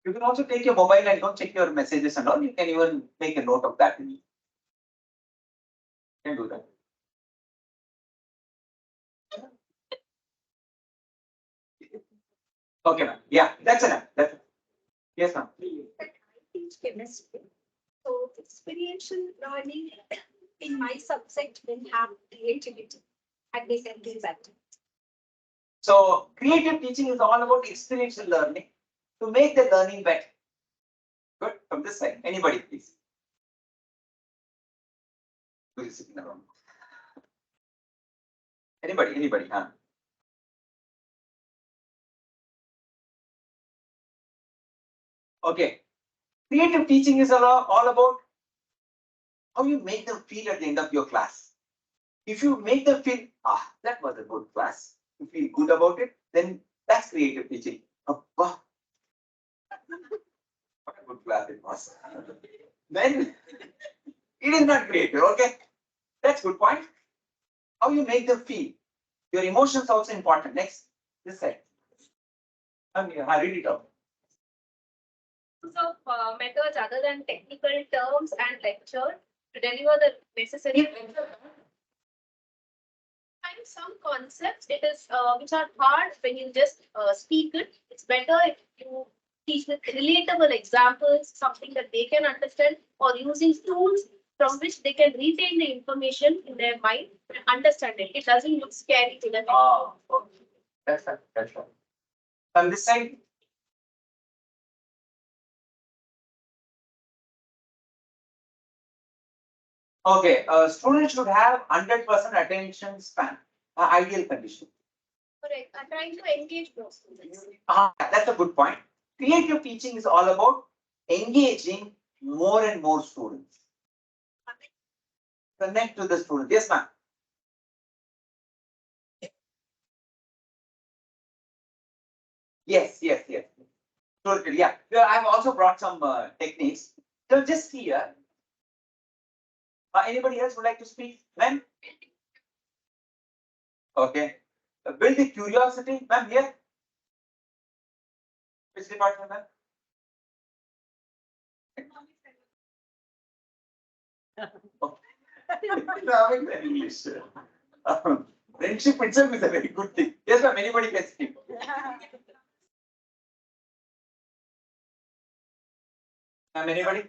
You can also take your mobile and don't check your messages and all. You can even make a note of that. You can do that. Okay, ma'am. Yeah, that's enough. That's yes, ma'am. I teach chemistry. So experiential learning in my subject will have creativity and they can do that. So creative teaching is all about experiential learning to make the learning better. Good. From this side, anybody, please. Who is sitting around? Anybody, huh? Okay. Creative teaching is all about how you make them feel at the end of your class. If you make them feel, that was a good class, you feel good about it, then that's creative teaching. What a good class it was. Then it is not creative, okay? That's good point. How you make them feel. Your emotions also important. Next, this side. I read it out. Use of methods other than technical terms and lecture to deliver the necessary. Find some concepts it is which are hard when you just speak it. It's better if you teach with relatable examples, something that they can understand, or using tools from which they can retain the information in their mind and understand it. It doesn't look scary to them. Okay. That's right. That's right. On this side. Okay, students should have 100% attention span, ideal condition. Correct. I'm trying to engage those students. That's a good point. Creative teaching is all about engaging more and more students. Connect to the student. Yes, ma'am. Yes. Totally. Yeah. I've also brought some techniques. So just here. Anybody else would like to speak? Ma'am? Okay. Build the curiosity. Ma'am, here. Which department, ma'am? Economics and English. Friendship itself is a very good thing. Yes, ma'am. Anybody can speak. Ma'am, anybody?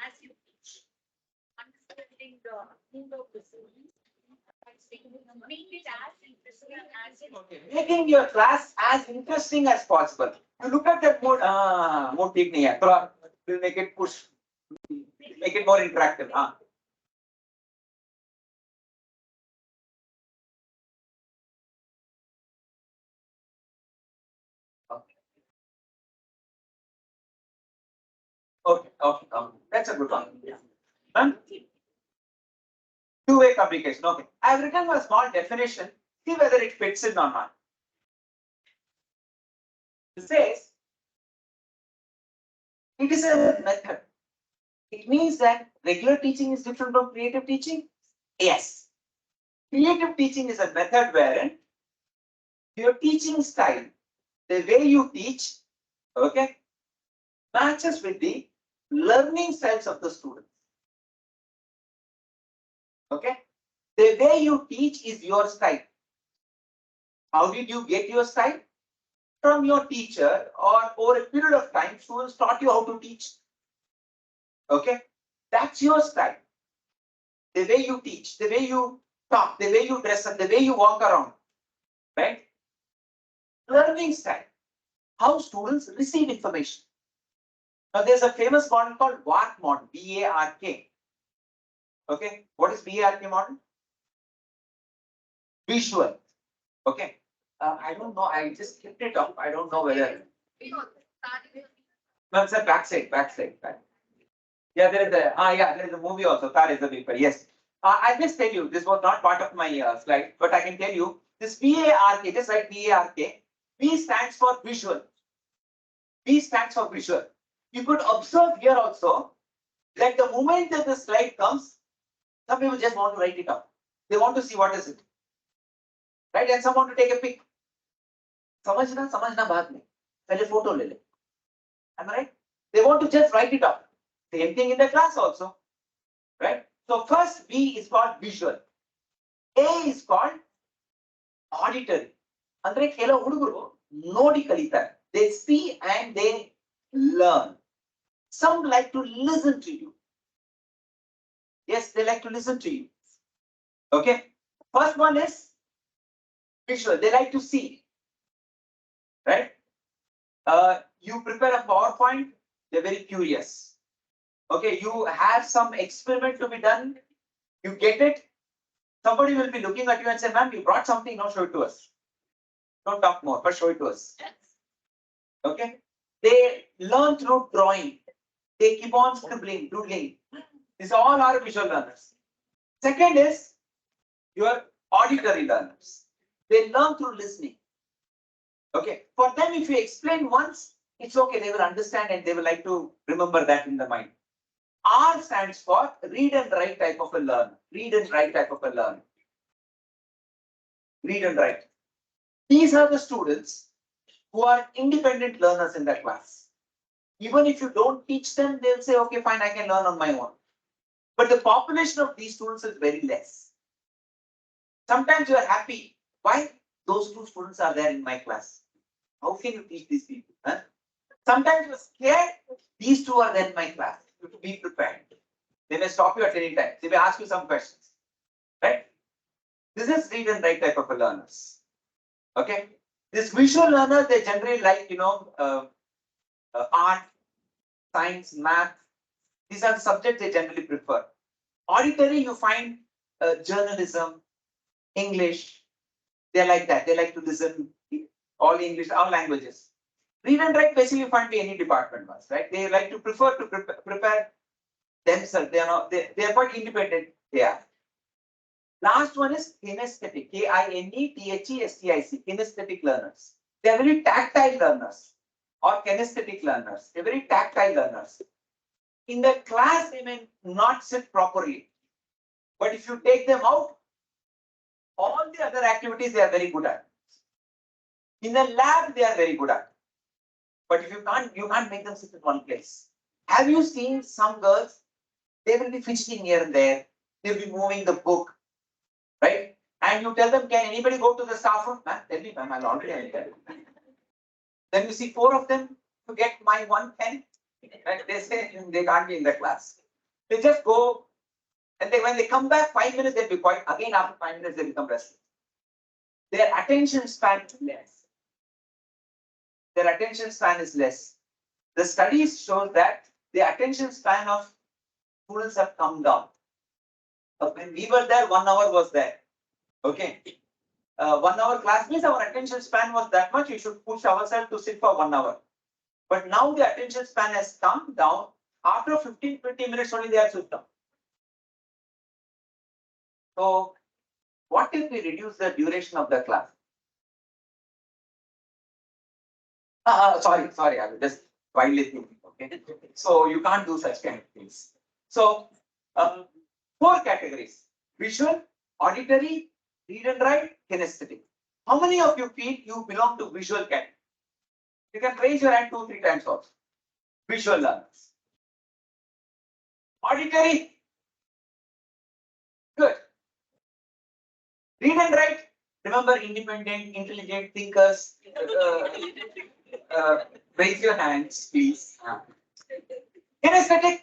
As you teach, understanding the mood of the students, make it as interesting as it. Okay. Making your class as interesting as possible. You look at that mode. Mode ठीक नहीं है. थोड़ा we'll make it push. Make it more interactive. Okay. That's a good one. Ma'am? Two-way communication. Okay. I've written a small definition. See whether it fits in or not. It says it is a method. It means that regular teaching is different from creative teaching. Yes. Creative teaching is a method wherein your teaching style, the way you teach, okay, matches with the learning styles of the students. Okay. The way you teach is your style. How did you get your style? From your teacher, or over a period of time, students taught you how to teach. Okay. That's your style. The way you teach, the way you talk, the way you dress up, the way you walk around. Right? Learning style. How students receive information. Now there's a famous model called BARK model, B-A-R-K. Okay. What is B-A-R-K model? Visual. Okay. I don't know. I just clicked it up. I don't know whether. No, sir, backside. Yeah, there is a movie also. Tar is the paper. Yes. I'll just tell you, this was not part of my slide, but I can tell you This VARK, just write VARK. V stands for visual. V stands for visual. You could observe here also that the moment that the slide comes, some people just want to write it up. They want to see what is it. Right? And some want to take a pic. समझना बाद में. पहले photo ले ले. Am I right? They want to just write it up. Same thing in the class also. Right? So first V is called visual. A is called auditory. ಅಂದ್ರೆ ಕೆಲವು ಹುಡುಗರು ನೋಡಿ ಕಲಿತಾರೆ. They see and they learn. Some like to listen to you. Yes, they like to listen to you. Okay. First one is visual. They like to see. Right? You prepare a PowerPoint. They're very curious. Okay. You have some experiment to be done. You get it. Somebody will be looking at you and say, "Ma'am, you brought something. Now show it to us. Don't talk more, but show it to us." Okay. They learn through drawing. They keep on scribbling, doodling. These all are visual learners. Second is your auditory learners. They learn through listening. Okay. For them, if you explain once, it's okay. They will understand and they will like to remember that in the mind. R stands for read and write type of a learner. Read and write type of a learner. Read and write. These are the students who are independent learners in their class. Even if you don't teach them, they'll say, okay, fine, I can learn on my own. But the population of these students is very less. Sometimes you are happy. Why? Those two students are there in my class. How can you teach these people? Huh? Sometimes you're scared. These two are there in my class. You have to be prepared. They may stop you at any time. They may ask you some questions. Right? This is read and write type of a learners. Okay? This visual learner, they generally like, art, science, math. These are the subjects they generally prefer. Auditory, you find journalism, English. They're like that. They like to listen all English, all languages. Read and write basically find be any department was, right? They like to prefer to prepare themselves. They are not. They are quite independent. They are. Last one is kinesthetic. KINETHESTIC. Kinesthetic learners. They are very tactile learners or kinesthetic learners. They are very tactile learners. In the class, they may not sit properly, but if you take them out, all the other activities they are very good at. In the lab, they are very good at. But if you can't make them sit in one place. Have you seen some girls? They will be fidgeting here and there. They'll be moving the book, right? And you tell them, can anybody go to the staff room? Ma'am, tell me, ma'am, I'll already tell you. Then you see 4 of them to get my 1 pen. And they say they can't be in the class. They just go, and when they come back 5 minutes, they'll be quiet. Again, after 5 minutes, they become restless. Their attention span is less. Their attention span is less. The studies show that the attention span of students have come down. When we were there, 1 hour was there. Okay. 1 hour class means our attention span was that much. We should push ourselves to sit for 1 hour. But now the attention span has come down. After 15-20 minutes only they are switched on. So what if we reduce the duration of the class? Sorry, I was just wildly thinking. Okay. So you can't do such kind of things. So 4 categories: visual, auditory, read and write, kinesthetic. How many of you feel you belong to visual category? You can raise your hand 2-3 times also. Visual learners. Auditory. Good. Read and write. Remember, independent, intelligent thinkers. Raise your hands, please. Kinesthetic.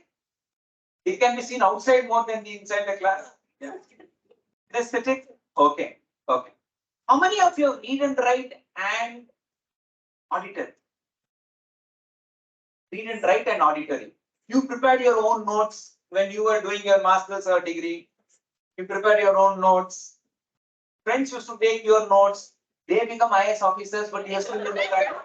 It can be seen outside more than inside the class. Yeah. Kinesthetic. Okay. Okay. How many of you read and write and auditory? Read and write and auditory. You prepared your own notes when you were doing your master's or degree. You prepared your own notes. Friends used to take your notes. They become IAS officers, but you still look at.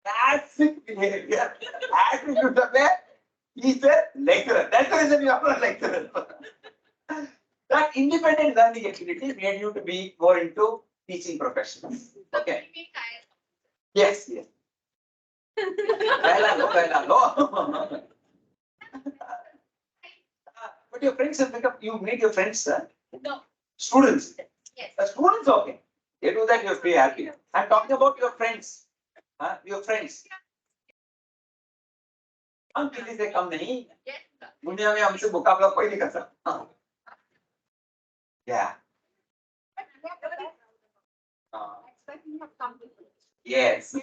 That's it behavior. Attitude of a, he's a lecturer. That's the reason you are a lecturer. That independent learning ability made you to be more into teaching professions. Okay. Yes, yes. Well, but your friends have become, you made your friends, No. students. Yes. Students, okay. They do that, you're very happy. I'm talking about your friends. Your friends. हम किसी से कम नहीं, Yes. दुनिया में हमसे मुकाबला कोई नहीं कर सकता. Yeah. Yes. They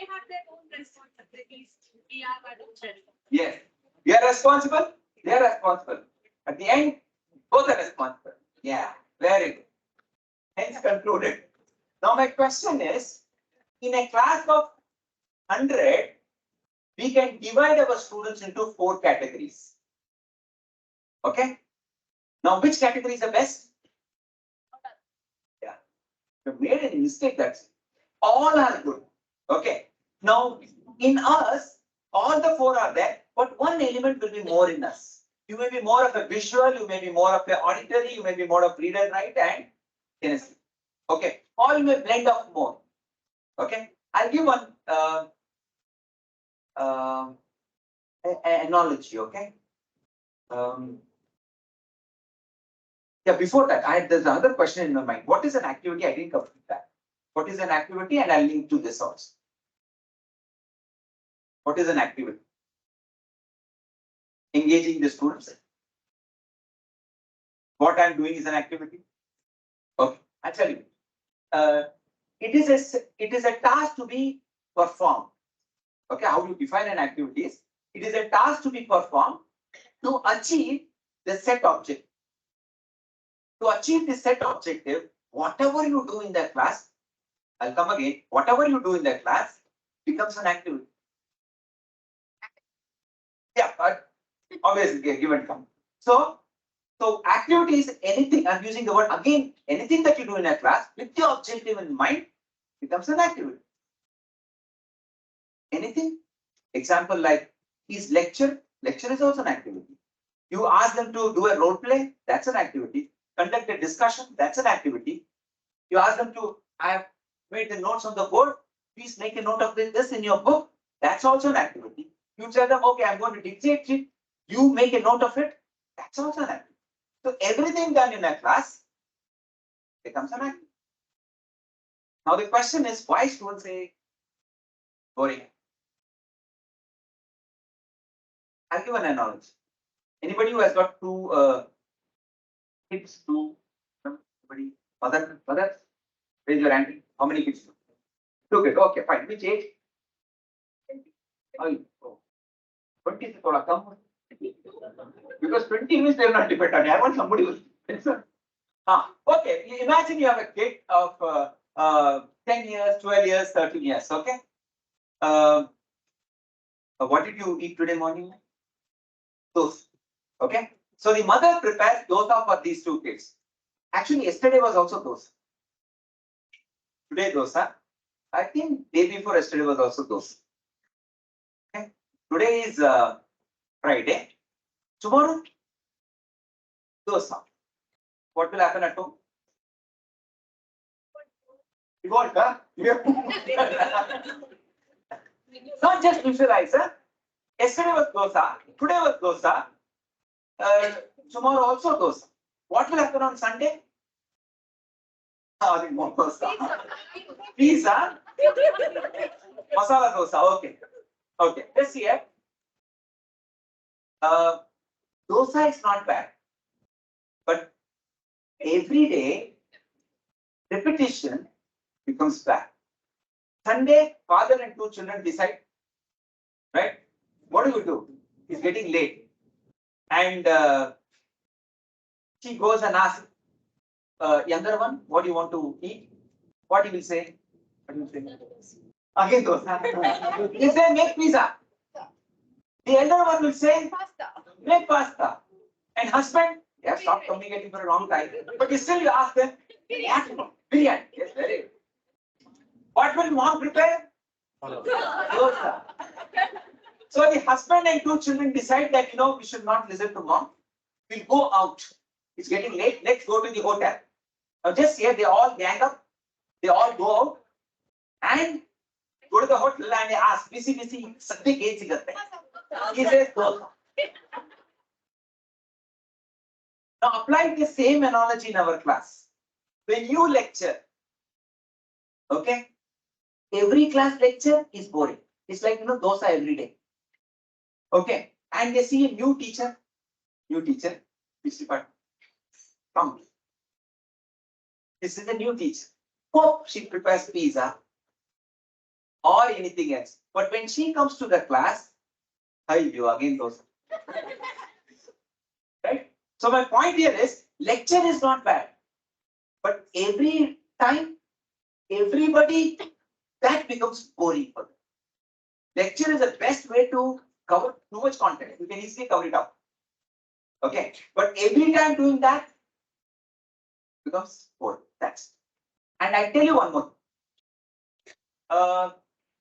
have their own responsibilities. We are our own children. Yes. We are responsible. They are responsible. At the end, both are responsible. Yeah. Very good. Hence concluded. Now my question is, in a class of 100, we can divide our students into 4 categories. Okay? Now which category is the best? Yeah. You made a mistake, that's it. All are good. Okay. Now in us, all the 4 are there, but one element will be more in us. You may be more of a visual, you may be more of a auditory, you may be more of read and write and kinesthetic. Okay. Or you may blend of more. Okay. I'll give one analogy. Okay. Yeah, before that, there's another question in my mind. What is an activity? I didn't complete that. What is an activity? And I'll link to this also. What is an activity? Engaging the students. What I'm doing is an activity. Okay, I'll tell you. It is a task to be performed. Okay, how you define an activity is, it is a task to be performed to achieve the set objective. To achieve the set objective, whatever you do in that class, I'll come again, whatever you do in that class becomes an activity. Yeah, but obviously give and come. So activity is anything, I'm using the word again, anything that you do in a class with the objective in mind becomes an activity. Anything? Example like his lecture is also an activity. You ask them to do a role play, that's an activity. Conduct a discussion, that's an activity. You ask them to, I have made the notes on the board, please make a note of this in your book, that's also an activity. You tell them, okay, I'm going to dictate it, you make a note of it, that's also an activity. So everything done in a class becomes an activity. Now the question is, why students say boring? I'll give an analogy. Anybody who has got 2 kids, anybody, mother, raise your hand. How many kids? 2 kids. Okay, fine. Which age? Oh, 20 is thoda kam. Because 20 means they will not depend on you. I want somebody who will. Okay. Imagine you have a kid of 10 years, 12 years, 13 years. Okay. What did you eat today morning? Those. Okay. So the mother prepares dosa for these 2 kids. Actually, yesterday was also dosa. Today dosa. I think day before yesterday was also dosa. Okay. Today is Friday. Tomorrow, dosa. What will happen at home? You want, huh? Not just visualize, huh? Yesterday was dosa. Today was dosa. Tomorrow also dosa. What will happen on Sunday? More dosa. Pizza. Masala dosa. Okay. Okay. Let's see here. Dosa is not bad. But every day, repetition becomes bad. Sunday, father and 2 children decide, right? What do? It's getting late. And she goes and asks younger one, what do you want to eat? What he will say? What do you say? Again dosa. He say make pizza. The elder one will say make pasta. And husband, they have stopped communicating for a long time. But still you ask them, biryani. Yes, very good. What will mom prepare? Dosa. So the husband and 2 children decide that we should not listen to mom. We'll go out. It's getting late. Let's go to the hotel. Now just here, they all gang up. They all go out and go to the hotel and they ask, "Busy, something crazy करते हैं." He says, "Go." Now apply the same analogy in our class. When you lecture, okay, every class lecture is boring. It's like, dosa every day. Okay, and they see a new teacher, which department? Come. This is a new teacher. Hope she prepares pizza or anything else. But when she comes to the class, hi, you again dosa. Right? So my point here is, lecture is not bad. But every time, everybody, that becomes boring for them. Lecture is the best way to cover too much content. You can easily cover it up. Okay, but every time doing that becomes boring. That's. And I tell you one more.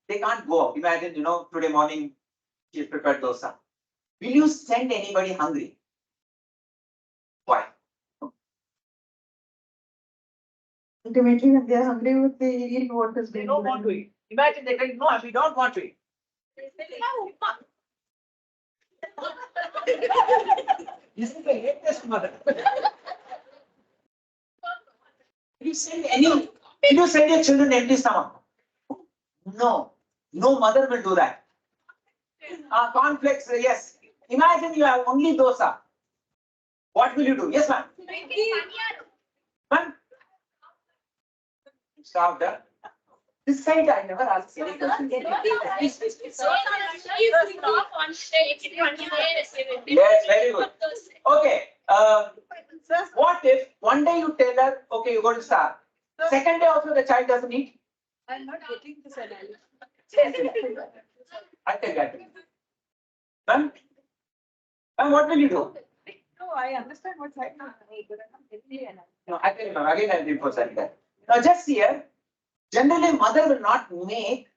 They can't go out. Imagine, today morning she prepared dosa. Will you send anybody hungry? Why? Ultimately, when they are hungry, they eat what is They being don't want to eat. Imagine they can, no, we don't want to eat. This is the latest mother. You send you send your children empty stomach? No, no mother will do that. Cornflakes, yes. Imagine you have only dosa. What will you do? Yes, ma'am. Ma'am? Starved, huh? This side I never asked any question. Yes, very good. Okay. What if one day you tell her, okay, you're going to starve. Second day also the child doesn't eat? I'm not getting this analogy. I tell that. Ma'am? Ma'am, what will you do? No, I understand what's happening. But I'm not getting the analogy. No, I tell you, ma'am, again I'll reinforce that. Now just here, generally mother will not make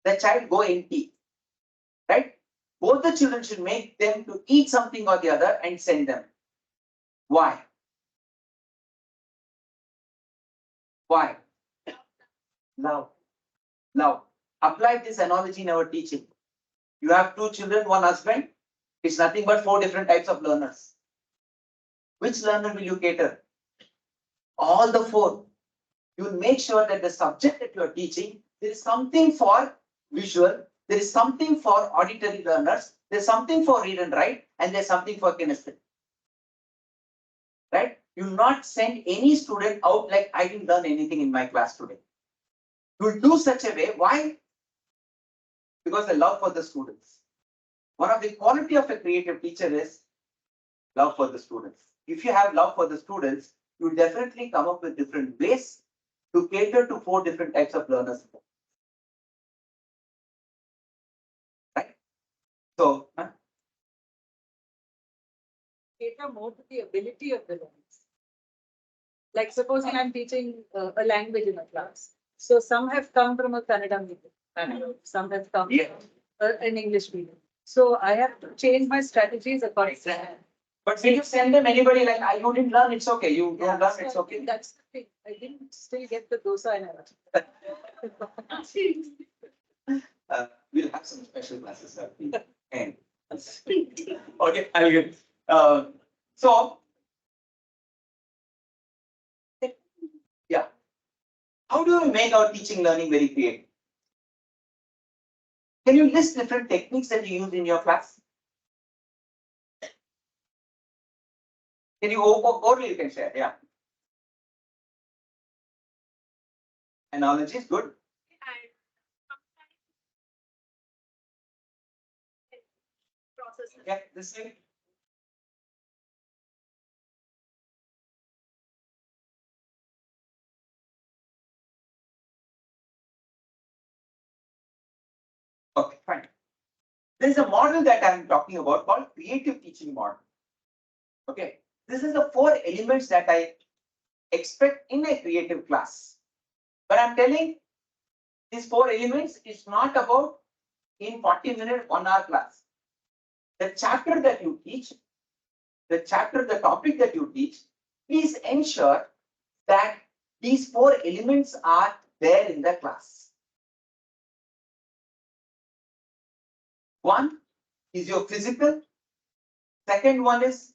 the child go empty. Right? Both the children should make them to eat something or the other and send them. Why? Why? Love. Love. Apply this analogy in our teaching. You have two children, one husband. It's nothing but 4 different types of learners. Which learner will you cater? All the 4. You will make sure that the subject that you are teaching, there is something for visual, there is something for auditory learners, there's something for read and write, and there's something for kinesthetic. Right? You will not send any student out like I didn't learn anything in my class today. You will do such a way. Why? Because the love for the students. One of the quality of a creative teacher is love for the students. If you have love for the students, you will definitely come up with different ways to cater to 4 different types of learners. Right? So, Cater more to the ability of the learners. Like supposing I'm teaching a language in a class. So some have come from a Kannada medium, some have come yeah. from an English medium. So I have to change my strategies according to that. But when you send them anybody like, you didn't learn, it's okay. You don't learn, it's So okay. that's the thing. I didn't still get the dosa analogy. We'll have some special classes. And okay, I'll get. So, yeah. How do we make our teaching learning very creative? Can you list different techniques that you use in your class? Can you orally you can share? Yeah. Analogy is good. Yeah, this thing. Okay, fine. There is a model that I'm talking about called creative teaching model. Okay, this is the 4 elements that I expect in a creative class. But I'm telling these 4 elements is not about in 40-minute 1 hour class. The chapter that you teach, the chapter, the topic that you teach, please ensure that these 4 elements are there in the class. One is your physical. Second one is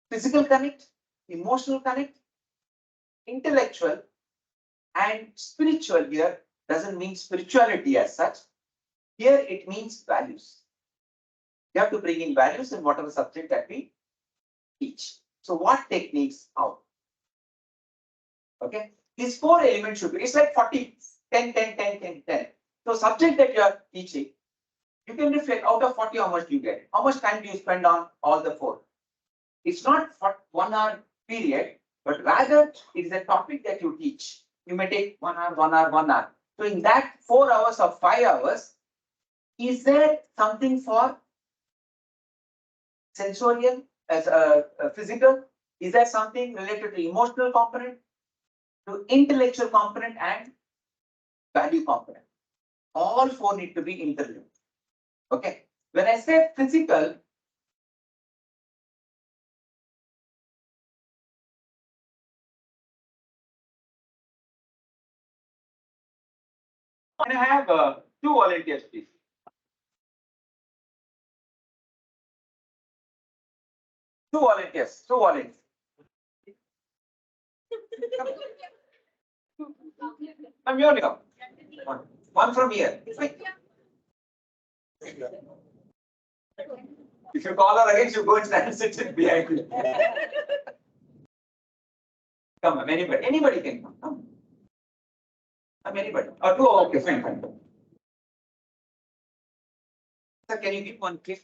physical connect, emotional connect, intellectual, and spiritual. Here doesn't mean spirituality as such. Here it means values. You have to bring in values in whatever subject that we teach. So what techniques out? Okay, these 4 elements should be, it's like 40, 10, 10, 10, 10, 10. So subject that you are teaching, you can reflect out of 40 how much do you get? How much time do you spend on all the 4? It's not for 1 hour period, but rather it is a topic that you teach. You may take 1 hour, 1 hour, 1 hour. So in that 4 hours or 5 hours, is there something for sensorial as a physical? Is there something related to emotional component, to intellectual component and value component? All 4 need to be interlinked. Okay. When I say physical, can I have 2 volunteers, please? Two volunteers. I'm here. One from here. If you call her again, she'll go and stand and sit behind you. Come on, anybody can come. Come. Anybody. Or 2, okay, fine. Sir, can you give one please?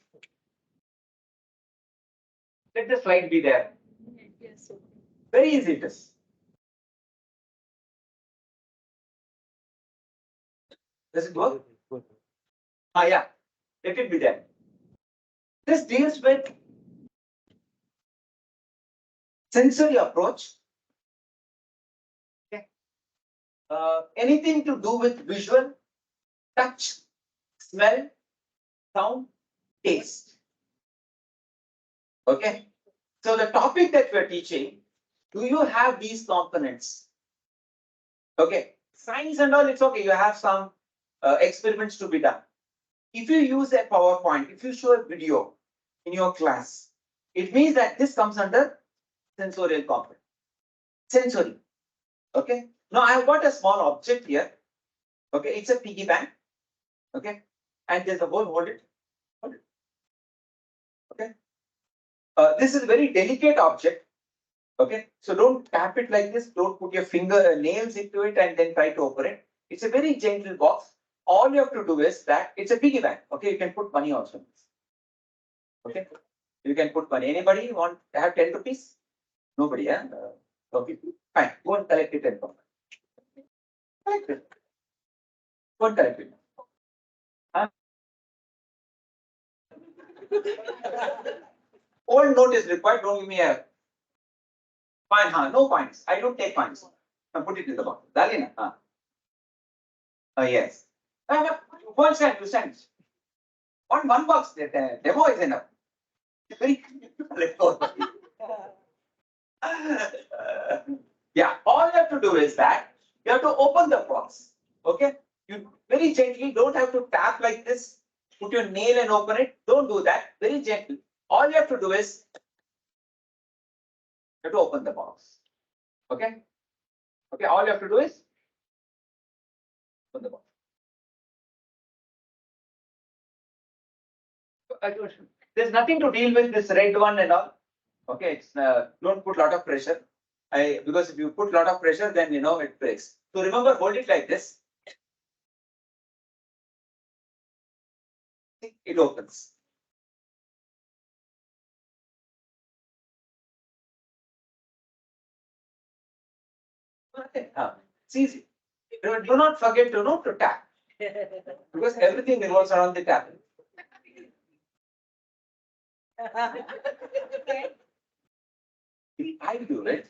Let the slide be there. Yes. Very easy it is. Does it work? Yeah. Let it be there. This deals with sensory approach. Okay. Anything to do with visual, touch, smell, sound, taste. Okay. So the topic that we're teaching, do you have these components? Okay. Science and all, it's okay. You have some experiments to be done. If you use a PowerPoint, if you show a video in your class, it means that this comes under sensorial component. Sensory. Okay. Now I have got a small object here. Okay. It's a piggy bank. Okay. And there's a hole, hold it. Okay. This is a very delicate object. Okay. So don't tap it like this. Don't put your nails into it and then try to open it. It's a very gentle box. All you have to do is that it's a piggy bank. Okay. You can put money also. Okay. You can put money. Anybody want to have 10 rupees? Nobody, yeah? Okay. Fine. Go and collect it 10 rupees. Collect it. Go and collect it. Old note is required. Don't give me a fine. No fines. I don't take fines. I put it in the box. Dalina. Yes. One stand, 2 stands. One box. The demo is enough. Let go. Yeah. All you have to do is that you have to open the box. Okay. You very gently. Don't have to tap like this. Put your nail and open it. Don't do that. Very gently. All you have to do is you have to open the box. Okay. Okay. All you have to do is open the box. There's nothing to deal with this red one and all. Okay. It's don't put a lot of pressure. Because if you put a lot of pressure, then it breaks. So remember, hold it like this. It opens. It's easy. Do not forget to tap, because everything revolves around the tap. If I do it.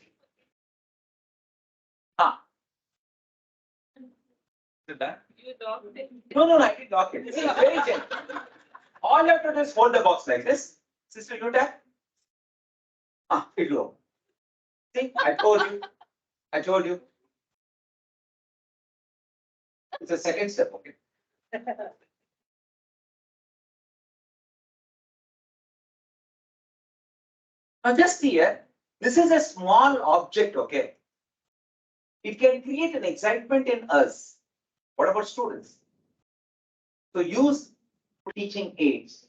Did that? You dogged it. No, I didn't lock it. See, it's very gentle. All you have to do is hold the box like this. Sister, you tap. It'll open. See, I told you. I told you. It's the second step, okay? Now just here, this is a small object, okay? It can create an excitement in us. What about students? So use teaching aids,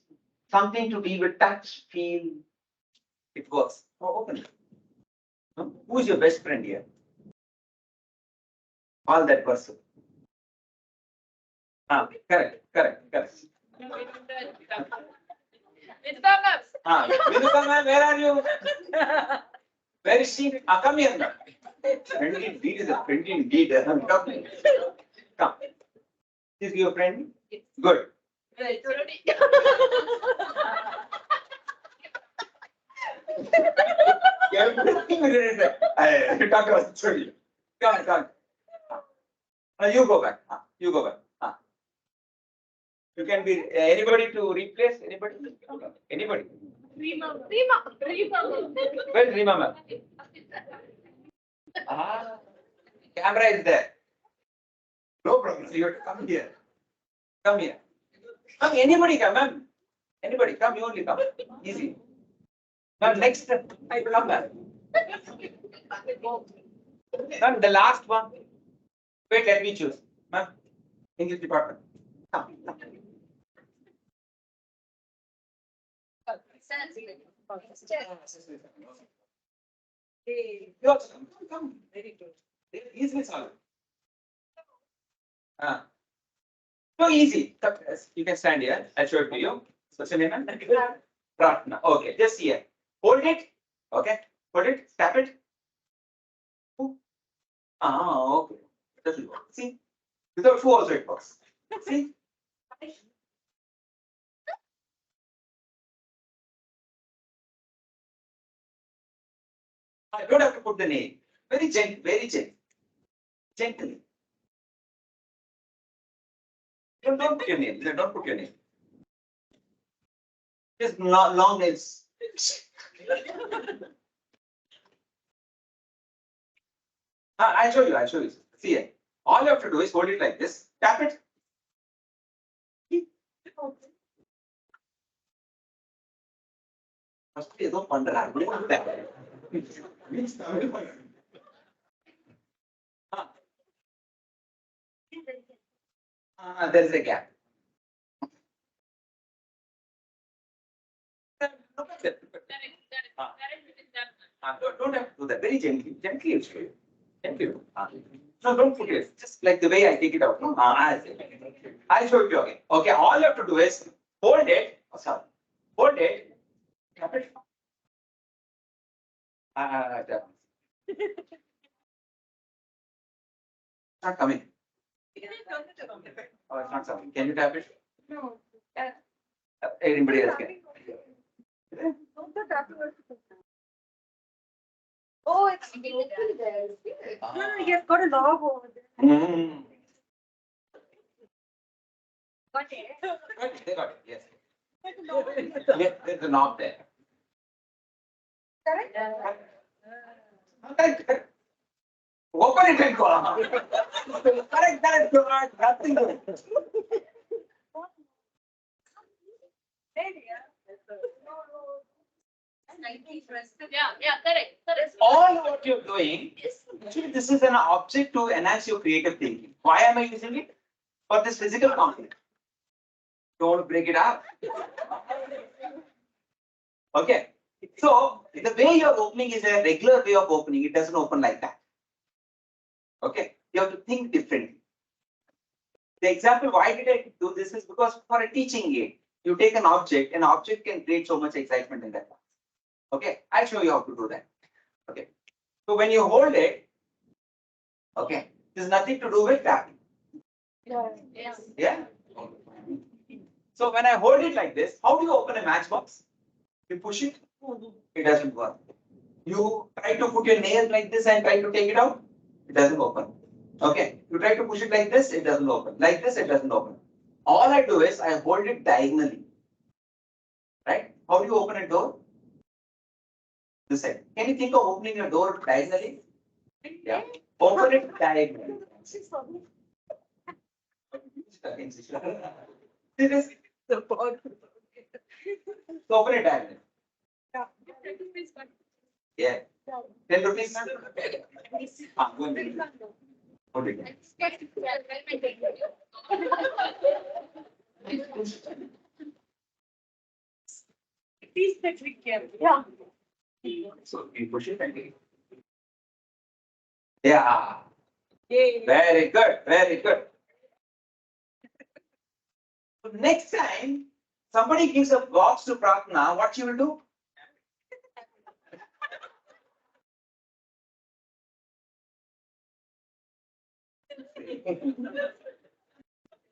something to do with touch, feel, it works. Oh, open it. No? Who is your best friend here? Call that person. Correct. Vidhuka ma'am, where are you? Where is she? Come here now. Friendly indeed is a friendly indeed. Come. Is your friend? Good. Everything we did it. I talk about story. Come. Now you go back. You go back. You can be anybody to replace anybody. Anybody. Rima. Where is Rima ma'am? Camera is there. No problem. You have to come here. Come here. Come, anybody come, ma'am. Anybody come, you only come. Easy. Now next, come back. Ma'am, the last one. Wait, let me choose. Ma'am, English department. Come. You also come. Very good. Easily solve. So easy. You can stand here. I'll show it to you. What's your name, ma'am? Pratna. Okay, just here. Hold it. Okay. Hold it. Tap it. Okay. It doesn't work. See? Without shoe also it works. See? I don't have to put the name. Very gentle, very gentle. Gently. Don't put your name. Don't put your name. Just long nails. I'll show you. See here. All you have to do is hold it like this. Tap it. First, ஏதோ பண்றா. There is a gap. Look at that. Don't have to do that. Very gently. Gently, I'll show you. Gently. No, don't put it. Just like the way I take it out. I'll show it to you again. Okay, all you have to do is hold it. Hold it. Tap it. It's not coming. Oh, it's not coming. Can you tap it? No. Anybody else can? Oh, it's open there. He has got a log over there. Got it. They got it. Yes. Yes, there's a knob there. Correct? Correct. Open it and go. Correct. Nothing. Yeah, correct. All what you're doing, actually, this is an object to enhance your creative thinking. Why am I using it? For this physical component. Don't break it up. Okay. So the way you're opening is a regular way of opening. It doesn't open like that. Okay. You have to think differently. The example why did I do this is because for a teaching aid, you take an object can create so much excitement in that class. Okay, I'll show you how to do that. Okay. So when you hold it, okay, there's nothing to do with tapping. Yes. Yeah. So when I hold it like this, how do you open a matchbox? You push it, it doesn't work. You try to put your nail like this and try to take it out, it doesn't open. Okay, you try to push it like this, it doesn't open. Like this, it doesn't open. All I do is I hold it diagonally. Right? How do you open a door? This side. Can you think of opening your door diagonally? Yeah. Open it diagonally. Seriously. The bond. Open it diagonally. Yeah. 10 rupees. Go and take it. Go take it. Please be careful. Yeah. So you push it and take it. Yeah. Yay. Very good. Very good. So next time somebody gives a box to Pratna, what she will do?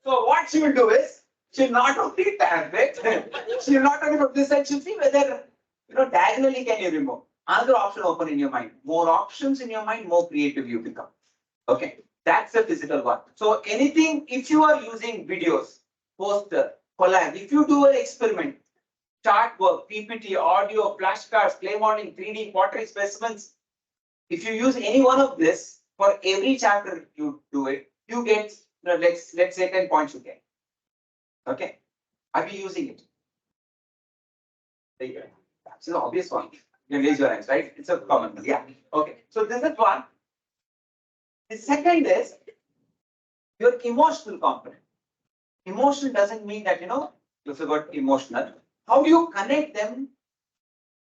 So what she will do is, she'll not only tap it, she'll not only put this side, she'll see whether, diagonally can you remove. Another option open in your mind. More options in your mind, more creative you become. Okay, that's the physical one. So anything, if you are using videos, poster, collab, if you do an experiment, chart work, PPT, audio, flashcards, clay modeling, 3D, pottery specimens, if you use any one of this, for every chapter you do it, you get, let's say 10 points you get. Okay, are you using it? There you go. That's the obvious one. You can raise your hands, right? It's a common one. Yeah. Okay, so this is one. The second is your emotional component. Emotion doesn't mean that, you forgot emotional. How do you connect them?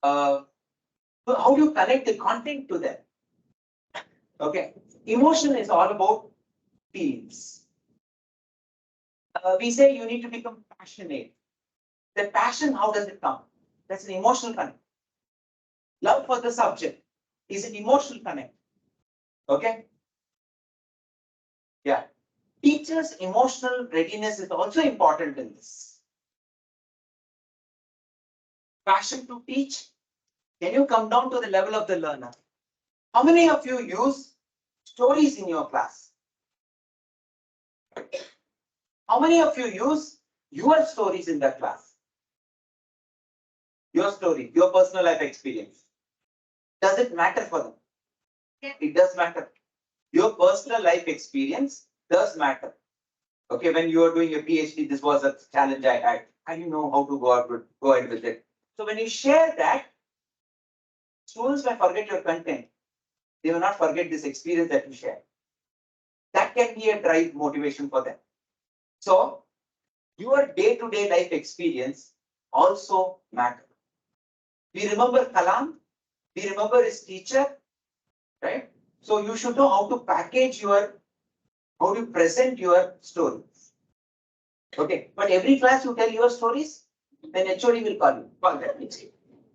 How do you connect the content to them? Okay, emotion is all about feelings. We say you need to become passionate. The passion, how does it come? That's an emotional connect. Love for the subject is an emotional connect. Okay? Yeah. Teachers' emotional readiness is also important in this. Passion to teach. Can you come down to the level of the learner? How many of you use stories in your class? How many of you use your stories in the class? Your story, your personal life experience. Does it matter for them? Yeah. It does matter. Your personal life experience does matter. Okay, when you are doing your PhD, this was a challenge I had. I didn't know how to go ahead with it. So when you share that, students may forget your content. They will not forget this experience that you share. That can be a drive motivation for them. So your day-to-day life experience also matters. We remember Kalam, we remember his teacher, right? So you should know how to package how to present your stories. Okay, but every class you tell your stories, then HOD will call you. Call them.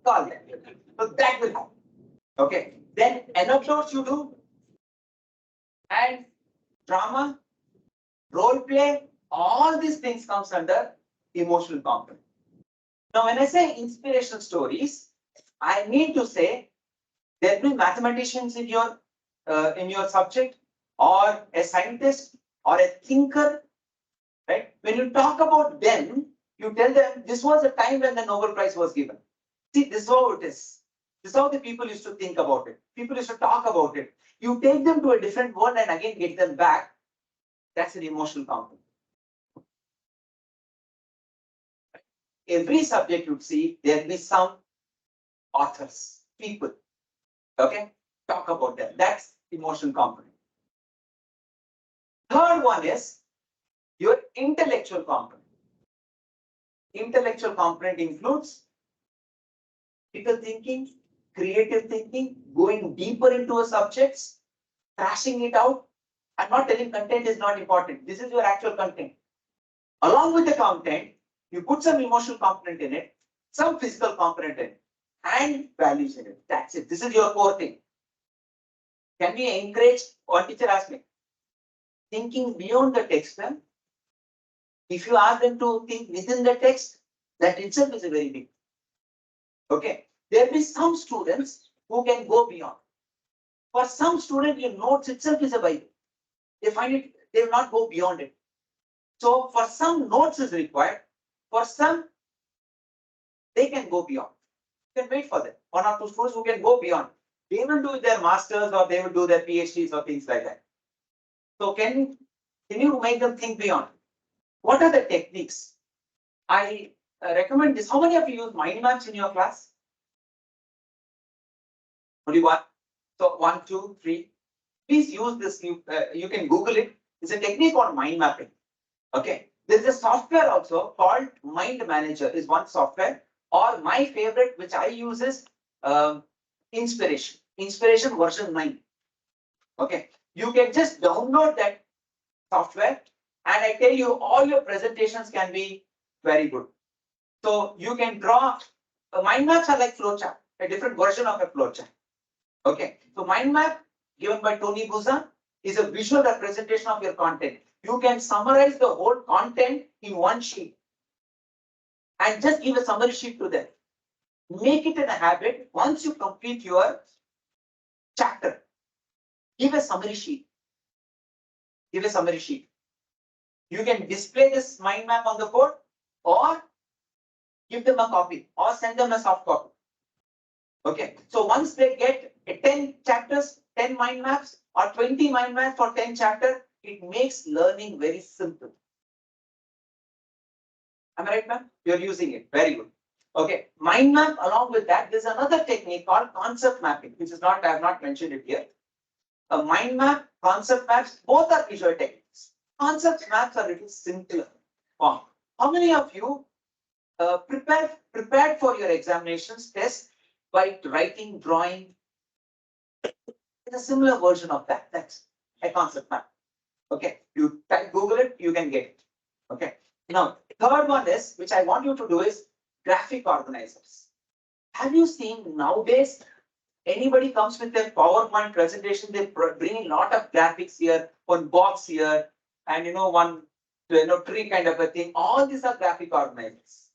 Call them. So that will happen. Okay, then anecdotes you do, and drama, role play, all these things comes under emotional component. Now, when I say inspirational stories, I mean to say there will be mathematicians in your subject, or a scientist, or a thinker, right? When you talk about them, you tell them this was a time when the Nobel Prize was given. See, this is how it is. This is how the people used to think about it. People used to talk about it. You take them to a different world and again get them back. That's an emotional component. Every subject you'd see, there'll be some authors, people. Okay, talk about them. That's emotional component. Third one is your intellectual component. Intellectual component includes critical thinking, creative thinking, going deeper into a subject, trashing it out. I'm not telling content is not important. This is your actual content. Along with the content, you put some emotional component in it, some physical component in it, and values in it. That's it. This is your core thing. Can we encourage? One teacher asked me, thinking beyond the text. If you ask them to think within the text, that itself is a very big. Okay, there will be some students who can go beyond. For some students, your notes itself is a Bible. They find it, they will not go beyond it. So for some, notes is required. For some, they can go beyond. You can wait for them. 1 or 2 students who can go beyond. They will do their masters or they will do their PhDs or things like that. So can you make them think beyond? What are the techniques? I recommend this. How many of you use mind maps in your class? Only one. So 1, 2, 3. Please use this. You can Google it. It's a technique on mind mapping. Okay. There is a software also called Mind Manager. Is one software. Or my favorite, which I use, is Inspiration. Inspiration version 9. Okay. You can just download that software, and I tell you, all your presentations can be very good. So you can draw. Mind maps are like flowchart, a different version of a flowchart. Okay. So mind map given by Tony Buzan is a visual representation of your content. You can summarize the whole content in one sheet and just give a summary sheet to them. Make it a habit. Once you complete your chapter, give a summary sheet. Give a summary sheet. You can display this mind map on the board or give them a copy or send them a soft copy. Okay. So once they get 10 chapters, 10 mind maps or 20 mind maps for 10 chapters, it makes learning very simple. Am I right, ma'am? You're using it. Very good. Okay. Mind map, along with that, there's another technique called concept mapping, which is not, I have not mentioned it here. A mind map, concept maps, both are visual techniques. Concept maps are a little simpler. How many of you prepared for your examinations test by writing, drawing? It's a similar version of that. That's a concept map. Okay. You type Google it, you can get it. Okay. Now, third one is, which I want you to do, is graphic organizers. Have you seen nowadays anybody comes with their PowerPoint presentation, they bring a lot of graphics here, one box here, and one tree kind of a thing. All these are graphic organizers.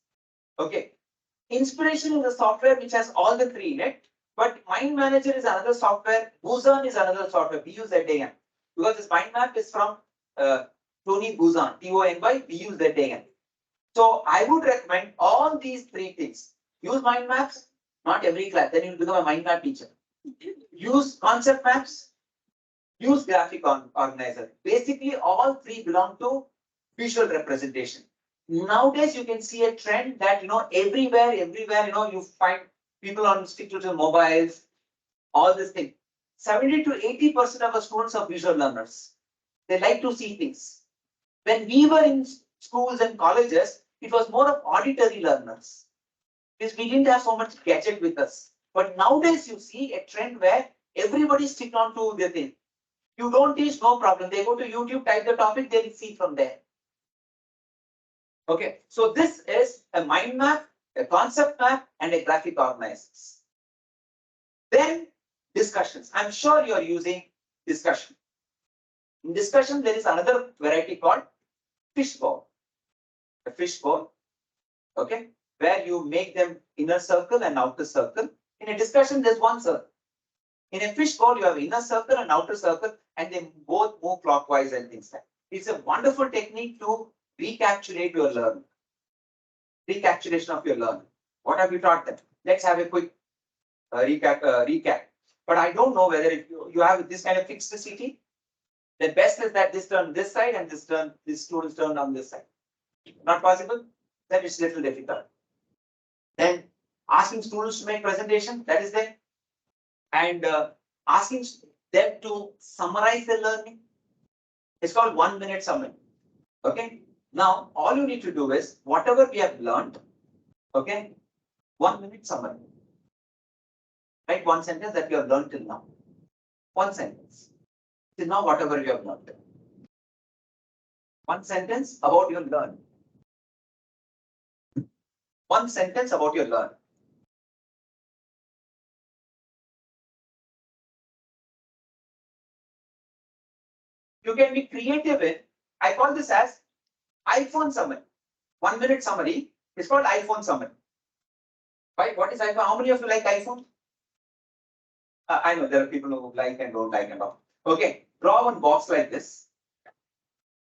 Okay. Inspiration is a software which has all the three in it, but Mind Manager is another software. Buzan is another software. BUZAN. Because this mind map is from Tony Buzan, TONY, BUZAN. So I would recommend all these three things. Use mind maps, not every class, then you'll become a mind map teacher. Use concept maps, use graphic organizer. Basically, all three belong to visual representation. Nowadays, you can see a trend that, everywhere, you find people on stick to the mobiles, all this thing. 70 to 80% of our students are visual learners. They like to see things. When we were in schools and colleges, it was more of auditory learners. Because we didn't have so much gadget with us. But nowadays you see a trend where everybody stick on to their thing. You don't teach, no problem. They go to YouTube, type the topic, they will see from there. Okay, so this is a mind map, a concept map, and a graphic organizers. Then discussions. I'm sure you are using discussion. In discussion, there is another variety called fishbowl. A fishbowl, okay, where you make them inner circle and outer circle. In a discussion, there's one circle. In a fishbowl, you have inner circle and outer circle, and they both move clockwise and things like that. It's a wonderful technique to recapitulate your learning. Recapitulation of your learning. What have you taught them? Let's have a quick recap. But I don't know whether if you have this kind of fixed CT, the best is that this turn this side and this students turn on this side. Not possible? Then it's little difficult. Then asking students to make presentation, that is there. And asking them to summarize their learning. It's called 1 minute summary. Okay. Now, all you need to do is whatever we have learned, okay, 1 minute summary. Write one sentence that you have learned till now. One sentence. Till now, whatever you have learned. One sentence about your learning. One sentence about your learning. You can be creative in, I call this as iPhone summary. 1 minute summary is called iPhone summary. Right? What is iPhone? How many of you like iPhone? I know there are people who like and don't like and all. Okay, draw one box like this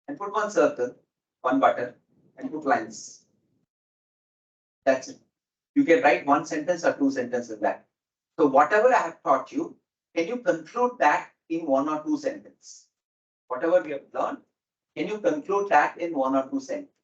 and put one circle, one button, and put lines. That's it. You can write one sentence or two sentences back. So whatever I have taught you, can you conclude that in one or two sentences? Whatever we have learned, can you conclude that in one or two sentences?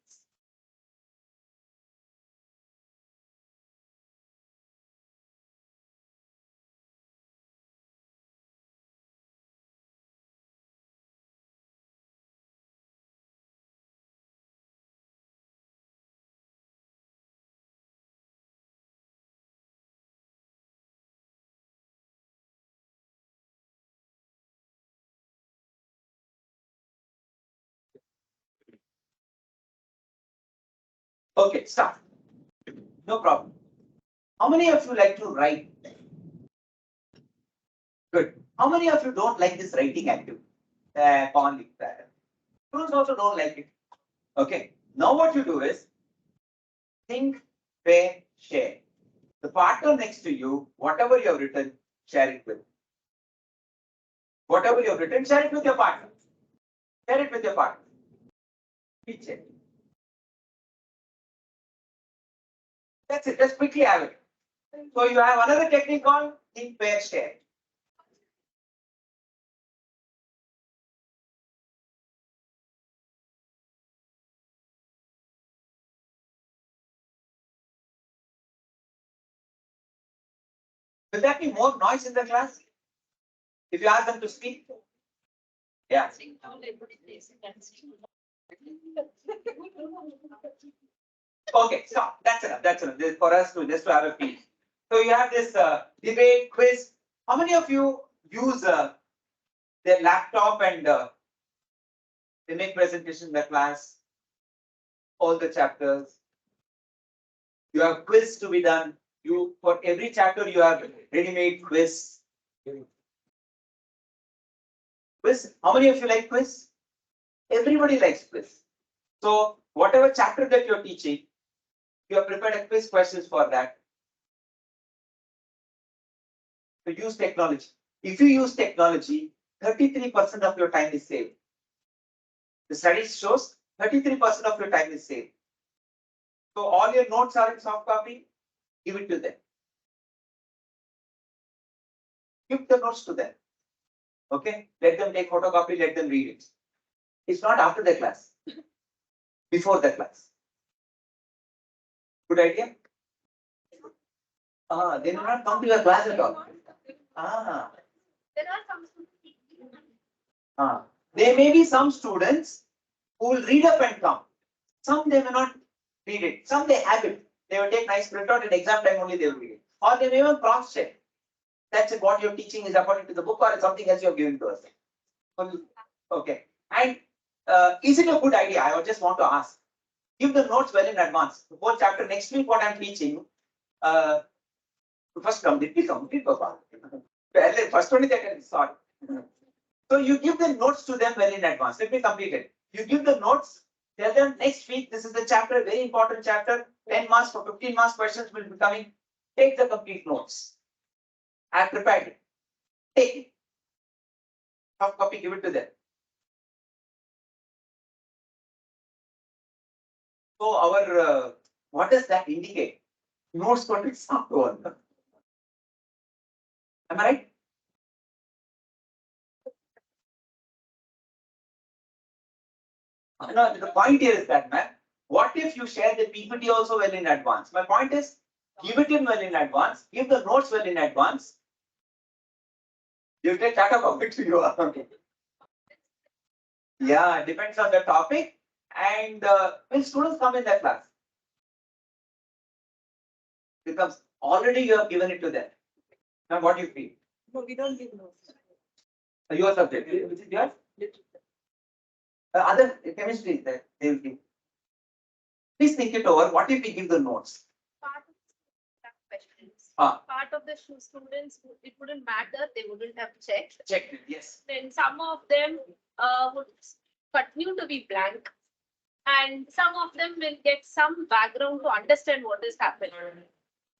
Okay, start. No problem. How many of you like to write? Good. How many of you don't like this writing activity? Students also don't like it. Okay. Now what you do is think, pair, share. The partner next to you, whatever you have written, share it with. Whatever you have written, share it with your partner. Share it with your partner. Teach it. That's it. Just quickly have it. So you have another technique called think, pair, share. Will that be more noise in the class? If you ask them to speak? Yeah. Okay, stop. That's enough. That's enough. This is for us to just to have a feel. So you have this debate quiz. How many of you use their laptop and they make presentation in the class? All the chapters. You have quiz to be done. You for every chapter you have ready-made quiz. Quiz. How many of you like quiz? Everybody likes quiz. So whatever chapter that you're teaching, you have prepared a quiz questions for that. So use technology. If you use technology, 33% of your time is saved. The studies shows 33% of your time is saved. So all your notes are in soft copy, give it to them. Give the notes to them. Okay, let them take photocopy, let them read it. It's not after the class, before the class. Good idea? They do not come to your class at all. There are some There may be some students who will read up and come. Some they may not read it. Some they have it. They will take nice printout and exam time only they will read it. Or they may even cross check. That's what you're teaching is according to the book or something else you have given to us. Okay. And is it a good idea? I just want to ask. Give the notes well in advance. The whole chapter next week, what I'm teaching. First complete, Papa. First only they can start. So you give the notes to them well in advance. Let me complete it. You give the notes, tell them next week, this is the chapter, very important chapter, 10 marks for 15 marks questions will be coming. Take the complete notes. I have prepared it. Take it. Soft copy, give it to them. So our, what does that indicate? Notes for exam one. Am I right? No, the point here is that, man, what if you share the PPT also well in advance? My point is, give it in well in advance, give the notes well in advance. You take Tata copy to you. Yeah, it depends on the topic and when students come in that class. Becomes already you have given it to them. Now what do you feel? No, we don't give notes. Your subject, which is yours? Other chemistry is there, they will give. Please think it over. What if we give the notes? part of the questions. Ah. Part of the students, it wouldn't matter, they wouldn't have checked. Check it, yes. Then some of them would continue to be blank. And some of them will get some background to understand what is happening.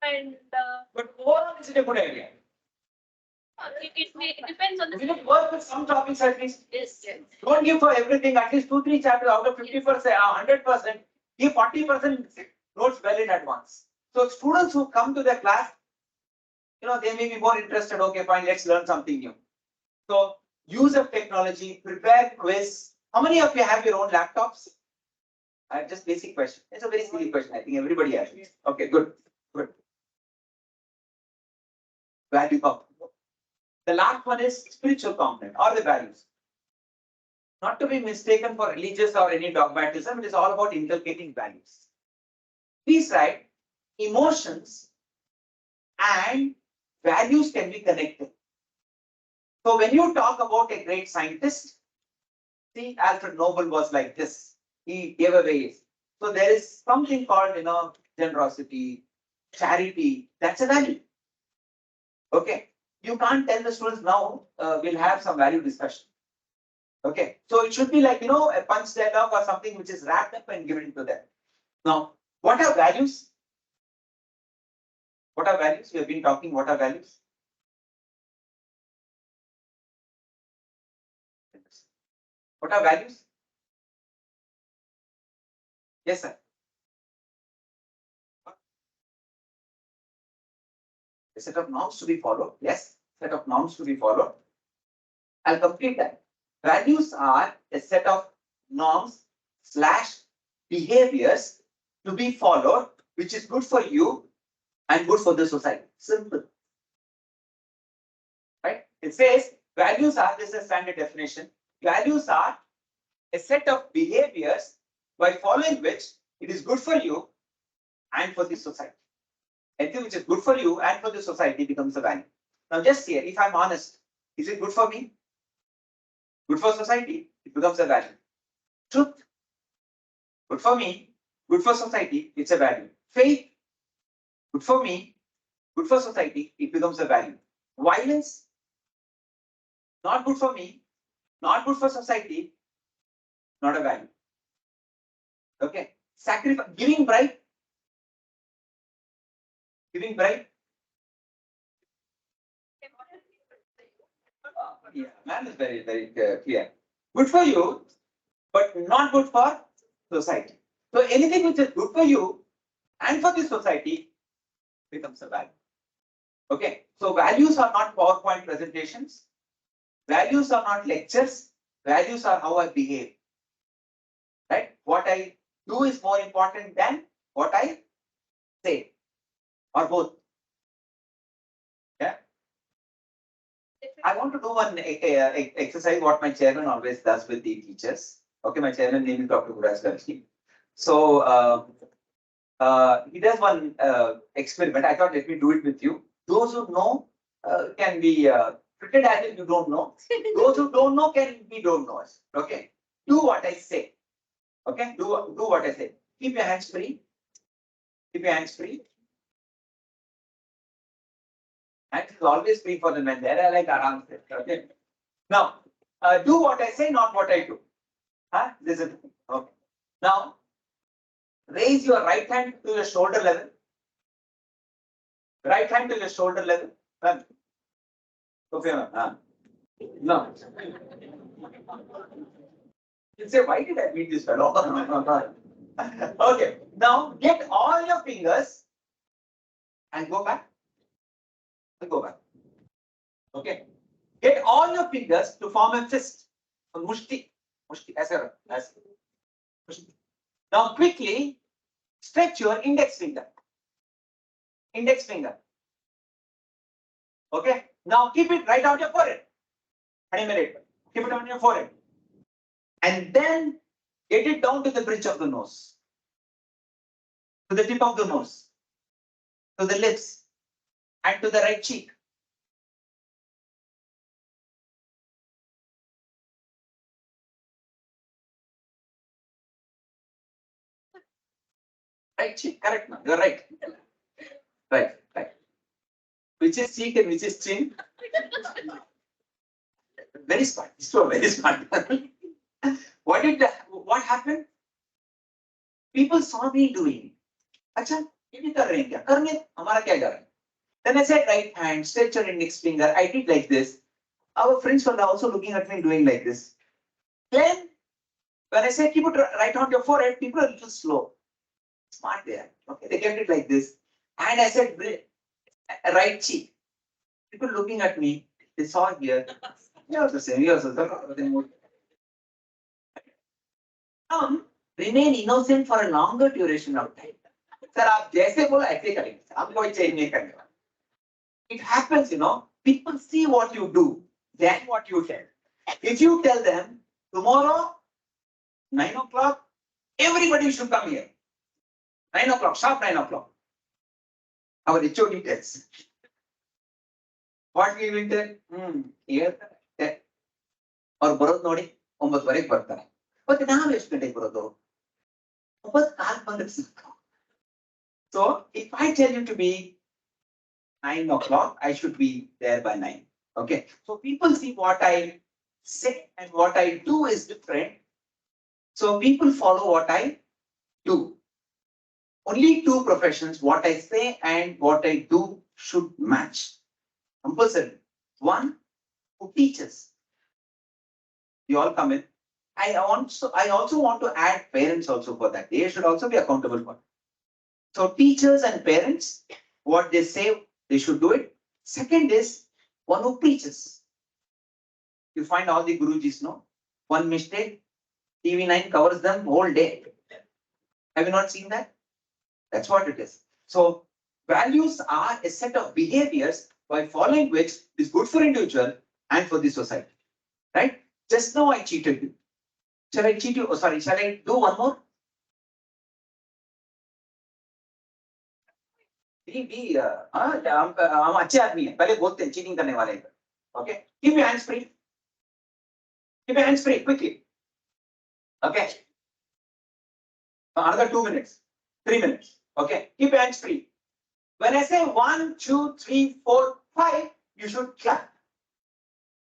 And But overall, is it a good idea? it depends on the. Will it work with some topics at least? Yes, yes. Don't give for everything, at least 2-3 chapters out of 50%, 100%. Give 40% notes well in advance. So students who come to the class, they may be more interested. Okay, fine, let's learn something new. So use of technology, prepare quiz. How many of you have your own laptops? Just basic question. It's a very silly question. I think everybody has. Okay, good, good. Value component. The last one is spiritual component or the values. Not to be mistaken for religious or any dogmatism, it is all about inculcating values. Please write emotions and values can be connected. So when you talk about a great scientist, see, Alfred Nobel was like this. He gave away. So there is something called, generosity, charity. That's a value. Okay. You can't tell the students now, we'll have some value discussion. Okay. So it should be like, a punch dialogue or something which is wrapped up and given to them. Now, what are values? What are values? We have been talking, what are values? What are values? Yes, sir. A set of norms to be followed. Yes, set of norms to be followed. I'll complete that. Values are a set of norms / behaviors to be followed, which is good for you and good for the society. Simple. Right? It says values are, this is a standard definition. Values are a set of behaviors by following which it is good for you and for the society. Anything which is good for you and for the society becomes a value. Now just here, if I'm honest, is it good for me? Good for society, it becomes a value. Truth, good for me, good for society, it's a value. Faith, good for me, good for society, it becomes a value. Violence, not good for me, not good for society, not a value. Okay. Sacrifice, giving bribe, yeah, man is very, very clear. Good for you, but not good for society. So anything which is good for you and for the society becomes a value. Okay. So values are not PowerPoint presentations. Values are not lectures. Values are how I behave. Right? What I do is more important than what I say, or both. Yeah. I want to do one exercise what my chairman always does with the teachers. Okay, my chairman name is Dr. Guraskarski. So he does one experiment. I thought let me do it with you. Those who know can be pretend as if you don't know. Those who don't know can be don't know us. Okay, do what I say. Okay, do what I say. Keep your hands free. Keep your hands free. Hands is always free for the men. There I like aram. Okay. Now, do what I say, not what I do. Huh? Listen. Okay. Now, raise your right hand to your shoulder level. Right hand to your shoulder level. Okay. No. You say, why did I meet this fellow? Okay. Now, get all your fingers and go back. And go back. Okay. Get all your fingers to form a fist. Mushti. Mushti. As now, quickly stretch your index finger. Index finger. Okay. Now, keep it right on your forehead. Keep it on your forehead. And then get it down to the bridge of the nose. To the tip of the nose. To the lips. And to the right cheek. Right cheek, correct now. You're right. Right. Which is cheek and which is chin? Very smart. So very smart. What happened? People saw me doing. Acha, ये भी कर रहे हैं क्या? करने हमारा क्या कर रहे हैं? Then I said right hand, stretch your index finger. I did like this. Our friends were also looking at me doing like this. Then when I said keep it right on your forehead, people are a little slow. Smart there. Okay, they kept it like this. And I said, right cheek. People looking at me, they saw here. You also say, you also say. Remain innocent for a longer duration of time. Sir, आप जैसे बोला ऐसे करेंगे. आप कोई change नहीं करेंगे. It happens, people see what you do, then what you tell. If you tell them tomorrow, 9 o'clock, everybody should come here. 9 o'clock, sharp 9 o'clock. Our HOD tells. What we will tell? Here, there. Or ಬರೋದು ನೋಡಿ 9 ಬರ್ತಾರೆ. ಮತ್ತೆ ನಾವು ಎಷ್ಟು ಗಂಟೆಗೆ ಬರೋದು? 9 ಬಂದ್ರೆ ಸಾಕು. So if I tell you to be 9 o'clock, I should be there by 9. Okay. So people see what I say and what I do is different. So people follow what I do. Only two professions, what I say and what I do should match. Compulsory. One who teaches. You all come in. I also want to add parents also for that. They should also be accountable for it. So teachers and parents, what they say, they should do it. Second is one who preaches. You find all the Gurujis, no? One mistake, TV9 covers them whole day. Have you not seen that? That's what it is. So values are a set of behaviors by following which is good for individual and for the society. Right? Just now I cheated you. Shall I cheat you? Oh, sorry, shall I do one more? हम अच्छे आदमी हैं पहले बोलते हैं cheating करने वाले okay keep your hands free quickly okay another 2 minutes 3 minutes okay keep your hands free when I say 1 2 3 4 5 you should clap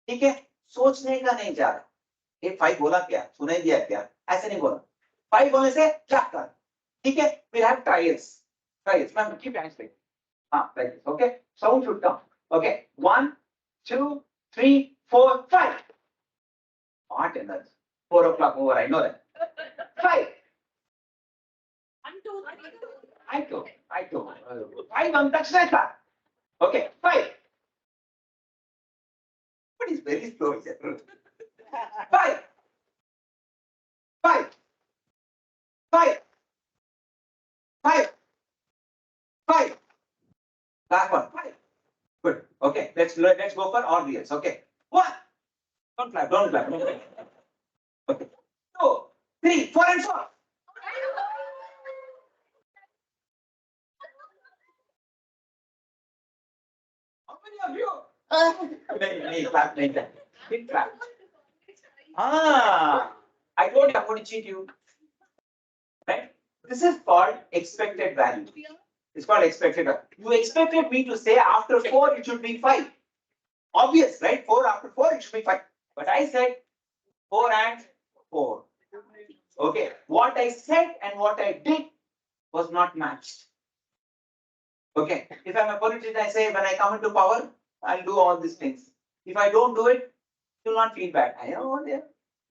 ठीक है सोचने का नहीं जा रहा ये 5 बोला क्या सुनाई दिया क्या ऐसे नहीं बोला 5 बोलने से clap कर ठीक है we'll have trials ma'am keep your hands free like this, okay? Sound should come. Okay, 1, 2, 3, 4, 5. What in that? 4 o'clock over, I know that. 5. 1, 2, 3. I told. 5 on touch that. Okay, 5. But it's very slow here. 5. 5. 5. 5. 5. Last one. 5. Good. Okay. Let's go for all reals. Okay. 1. Don't clap. Okay. 2, 3, 4, and 4. How many of you? Clap. Big clap. I told you I'm going to cheat you. Right? This is called expected value. It's called expected value. You expected me to say after 4 it should be 5. Obvious, right? 4 after 4 it should be 5. But I said 4 and 4. Okay. What I said and what I did was not matched. Okay. If I'm a politician, I say when I come into power, I'll do all these things. If I don't do it, you'll not feel bad. I know there.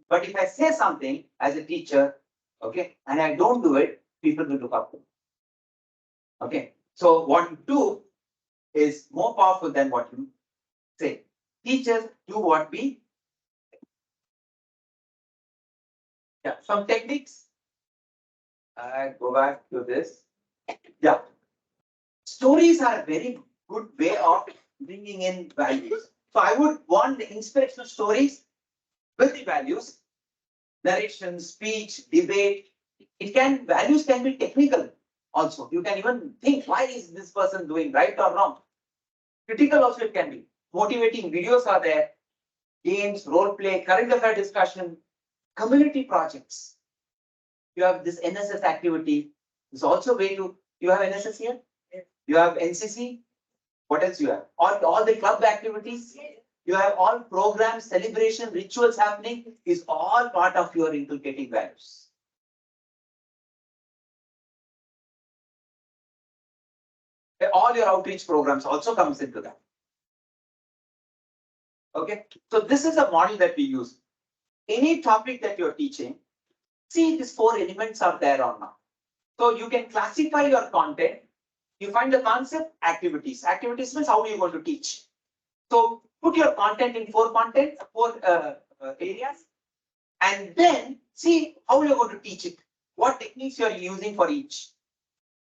But if I say something as a teacher, okay, and I don't do it, people will look up to me. Okay, so what you do is more powerful than what you say. Teachers do what we. Yeah, some techniques. I go back to this. Yeah, stories are a very good way of bringing in values. So I would want the inspirational stories with the values, narration, speech, debate. Values can be technical. Also, you can even think, why is this person doing right or wrong? Critical also it can be. Motivating videos are there. Games, role play, current affair discussion, community projects. You have this NSS activity. It's also a way to, you have NSS here? You have NCC? What else you have? All the club activities? You have all programs, celebration, rituals happening is all part of your inculcating values. All your outreach programs also comes into that. Okay, so this is a model that we use. Any topic that you're teaching, see these 4 elements are there or not. So you can classify your content You find the concept, activities. Activities means how you going to teach. So put your content in four areas, and then see how you're going to teach it. What techniques you are using for each.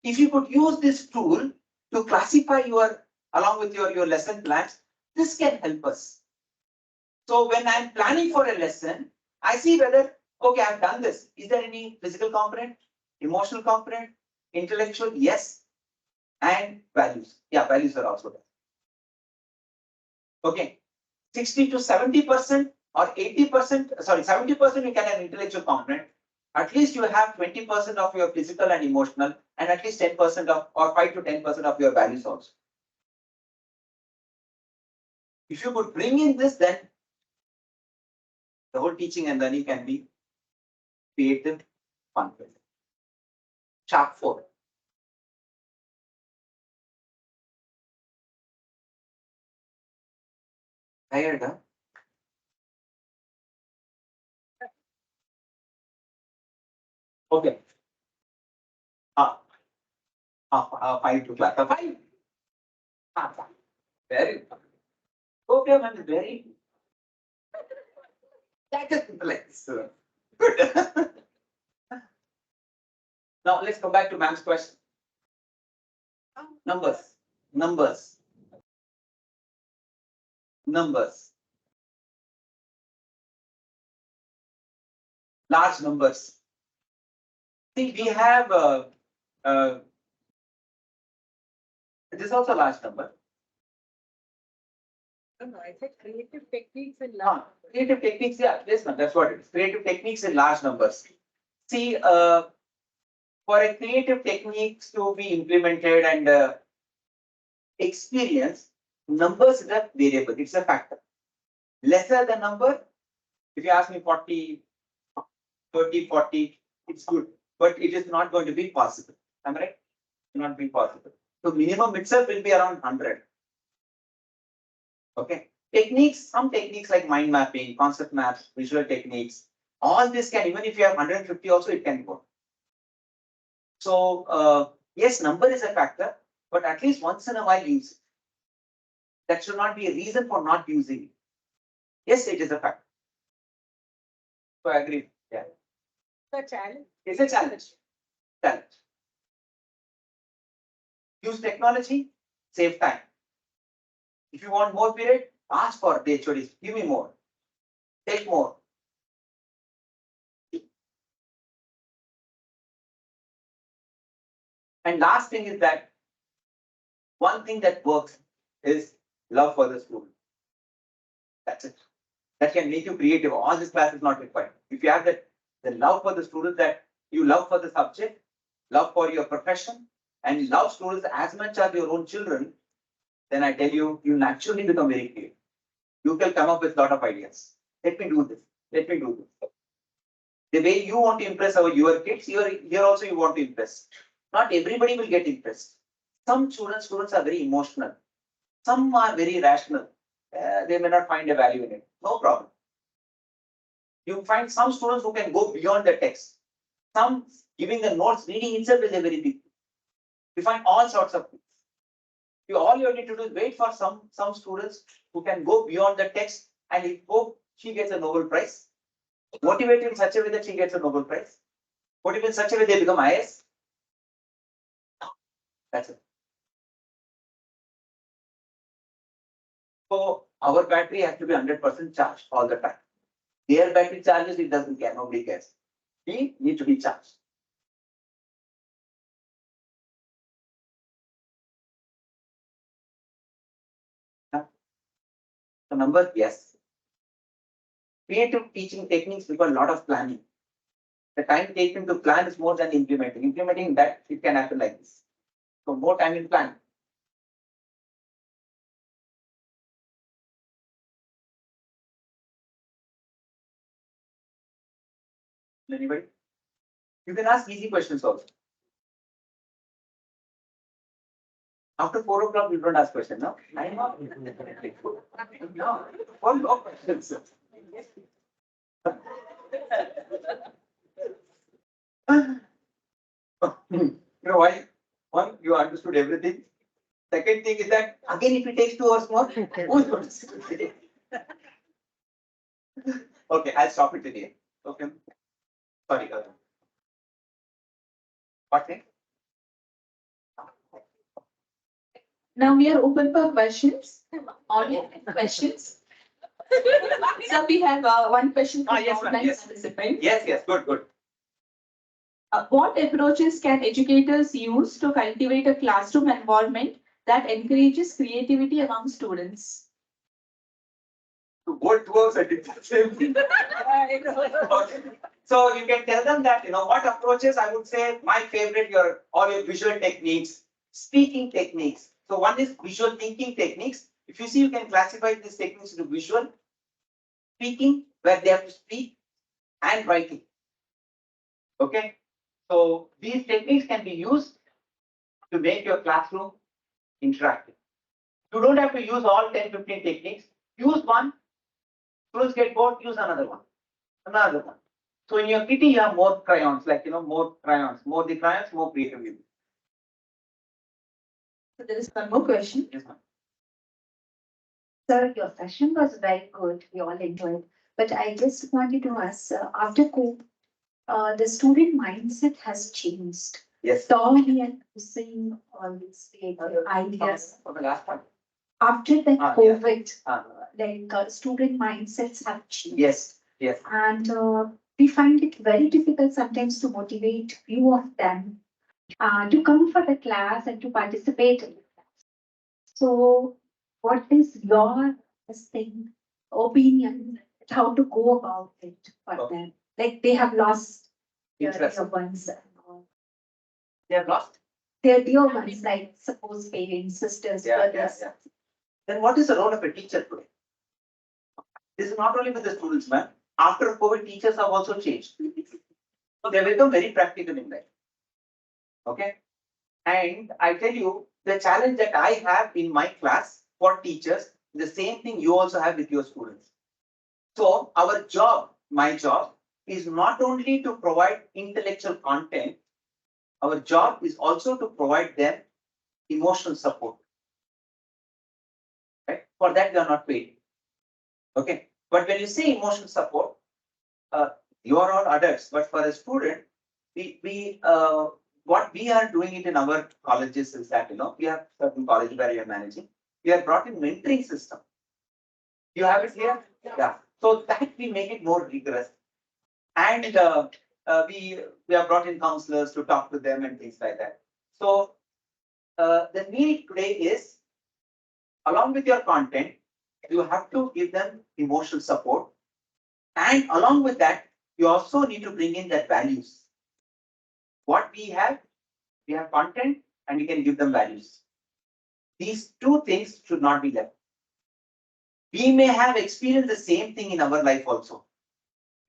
If you could use this tool to classify along with your lesson plans, this can help us. So when I'm planning for a lesson, I see whether, okay, I've done this. Is there any physical component, emotional component, intellectual? Yes. And values. Yeah, values are also there. Okay. 60 to 70% or 80%, sorry, 70% you can have intellectual component. At least you have 20% of your physical and emotional, and at least 10% of, or 5 to 10% of your values also. If you could bring in this, then the whole teaching and learning can be creative, fun. Sharp 4. Tired, huh? Okay. 5 to class. 5. Very. Okay, man, very. That is complex. Good. Now let's come back to ma'am's question. Numbers. Numbers. Numbers. Large numbers. See, we have this is also a large number. No, I said creative techniques and Creative techniques, yeah, yes, ma'am, that's what it is. Creative techniques in large numbers. See, for a creative techniques to be implemented and experience, numbers is a variable, it's a factor. Lesser the number, if you ask me 40, 30, 40, it's good, but it is not going to be possible. Am I right? Not be possible. So minimum itself will be around 100. Okay. Techniques, some techniques like mind mapping, concept maps, visual techniques, all this can, even if you have 150 also, it can go. So yes, number is a factor, but at least once in a while use it. That should not be a reason for not using it. Yes, it is a factor. So I agree. Yeah. It's a challenge. It's a challenge. Challenge. Use technology, save time. If you want more period, ask for the HODs. Give me more. Take more. And last thing is that one thing that works is love for the student. That's it. That can make you creative. All this class is not required. If you have the love for the student, that you love for the subject, love for your profession, and love students as much as your own children, then I tell you, you naturally become very creative. You can come up with a lot of ideas. Let me do this. Let me do this. The way you want to impress your kids, here also you want to impress. Not everybody will get impressed. Some students are very emotional. Some are very rational. They may not find a value in it. No problem. You find some students who can go beyond the text. Some giving the notes, reading itself is a very big thing. You find all sorts of things. All you need to do is wait for some students who can go beyond the text, and if she gets a Nobel Prize. Motivate in such a way that she gets a Nobel Prize. Motivate in such a way they become IAS. That's it. So our battery has to be 100% charged all the time. Their battery charges, it doesn't care, nobody cares. We need to be charged. The number, yes. Creative teaching techniques require a lot of planning. The time taken to plan is more than implementing. Implementing that, it can happen like this. So more time in planning. Anybody? You can ask easy questions also. After 4 o'clock, you don't ask questions, no? I know. No, one more questions. You know why? One, you understood everything. Second thing is that again, if it takes 2 hours more, who's going to sit it? Okay, I'll stop it again. Okay. Sorry. What thing? Now we are open for questions, audience questions. So we have one question from Yes, ma'am, online yes. participant. Yes, good. What approaches can educators use to cultivate a classroom environment that encourages creativity among students? To go towards a different same thing. Okay. So you can tell them that, what approaches I would say my favorite, all your visual techniques, speaking techniques. So one is visual thinking techniques. If you see, you can classify these techniques into visual, speaking, where they have to speak, and writing. Okay. So these techniques can be used to make your classroom interactive. You don't have to use all 10, 15 techniques. Use one. Students get bored, use another one. So in your kitty, you have more crayons, more crayons, more the crayons, more creativity. So there is one more question. Yes, ma'am. Sir, your session was very good. We all enjoyed. But I just wanted to ask, after COVID, the student mindset has changed. Yes. So we are using all these creative ideas. For the last one. After that Yeah. COVID, student mindsets have changed. Yes. And we find it very difficult sometimes to motivate few of them to come for the class and to participate in the class. So what is your opinion how to go about it for Okay. them? Like they have lost their Interest. dear ones. They have lost. Their dear ones, like suppose parents, sisters, brothers. Then what is the role of a teacher today? This is not only with the students, ma'am. After COVID, teachers have also changed. So they become very practical in life. Okay. And I tell you, the challenge that I have in my class for teachers, the same thing you also have with your students. So our job, my job, is not only to provide intellectual content, our job is also to provide them emotional support. Right? For that, we are not paid. Okay. But when you say emotional support, you are all adults, but for a student, what we are doing it in our colleges is that, we have certain colleges where we are managing. We have brought in mentoring system. You have it here? Yeah. So that we make it more rigorous. And we have brought in counselors to talk to them and things like that. So the need today is, along with your content, you have to give them emotional support. And along with that, you also need to bring in that values. What we have content and we can give them values. These two things should not be left. We may have experienced the same thing in our life also.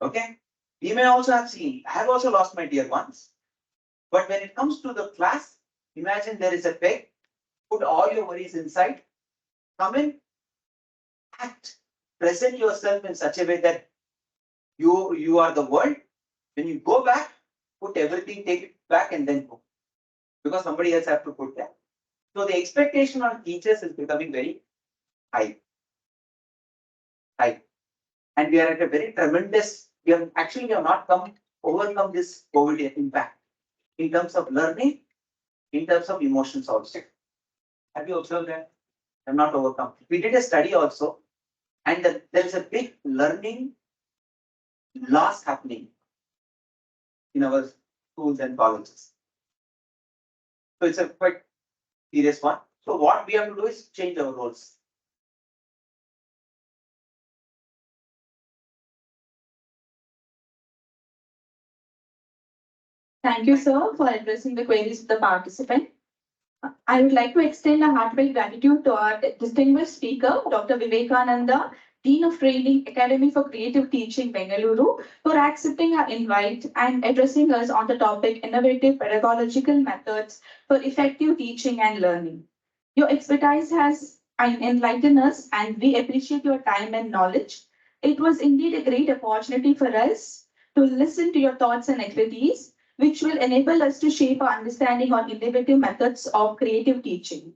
Okay. We may also have seen, I have also lost my dear ones. But when it comes to the class, imagine there is a peg, put all your worries inside, come in, act, present yourself in such a way that you are the world. When you go back, put everything, take it back and then go. Because somebody else have to put that. So the expectation on teachers is becoming very high. And we are at a very tremendous, we have not overcome this COVID impact in terms of learning, in terms of emotions also. Have you observed that? Have not overcome. We did a study also, and there is a big learning loss happening in our schools and colleges. So it's a quite serious one. So what we have to do is change our roles. Thank you, sir, for addressing the queries of the participant. I would like to extend a heartfelt gratitude to our distinguished speaker, Dr. Vivekananda, Dean of Training, Academy for Creative Teaching, Bengaluru, for accepting our invite and addressing us on the topic Innovative Pedagogical Methods for Effective Teaching and Learning. Your expertise has enlightened us and we appreciate your time and knowledge. It was indeed a great opportunity for us to listen to your thoughts and expertise. which will enable us to shape our understanding on innovative methods of creative teaching.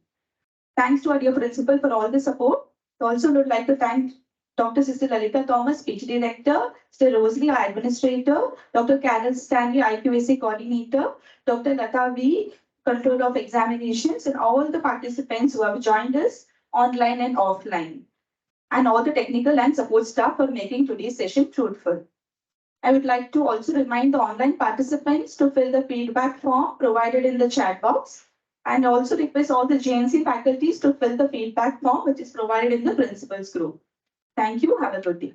Thanks to our dear principal for all the support. I also would like to thank Dr. Sister Lalita Thomas, PhD Director, Mr. Rosalie, our Administrator, Dr. Carol Stanley, IQAC Coordinator, Dr. Lata V, Control of Examinations, and all the participants who have joined us online and offline, and all the technical and support staff for making today's session fruitful. I would like to also remind the online participants to fill the feedback form provided in the chat box, and also request all the JNC faculties to fill the feedback form which is provided in the principals group. Thank you. Have a good day.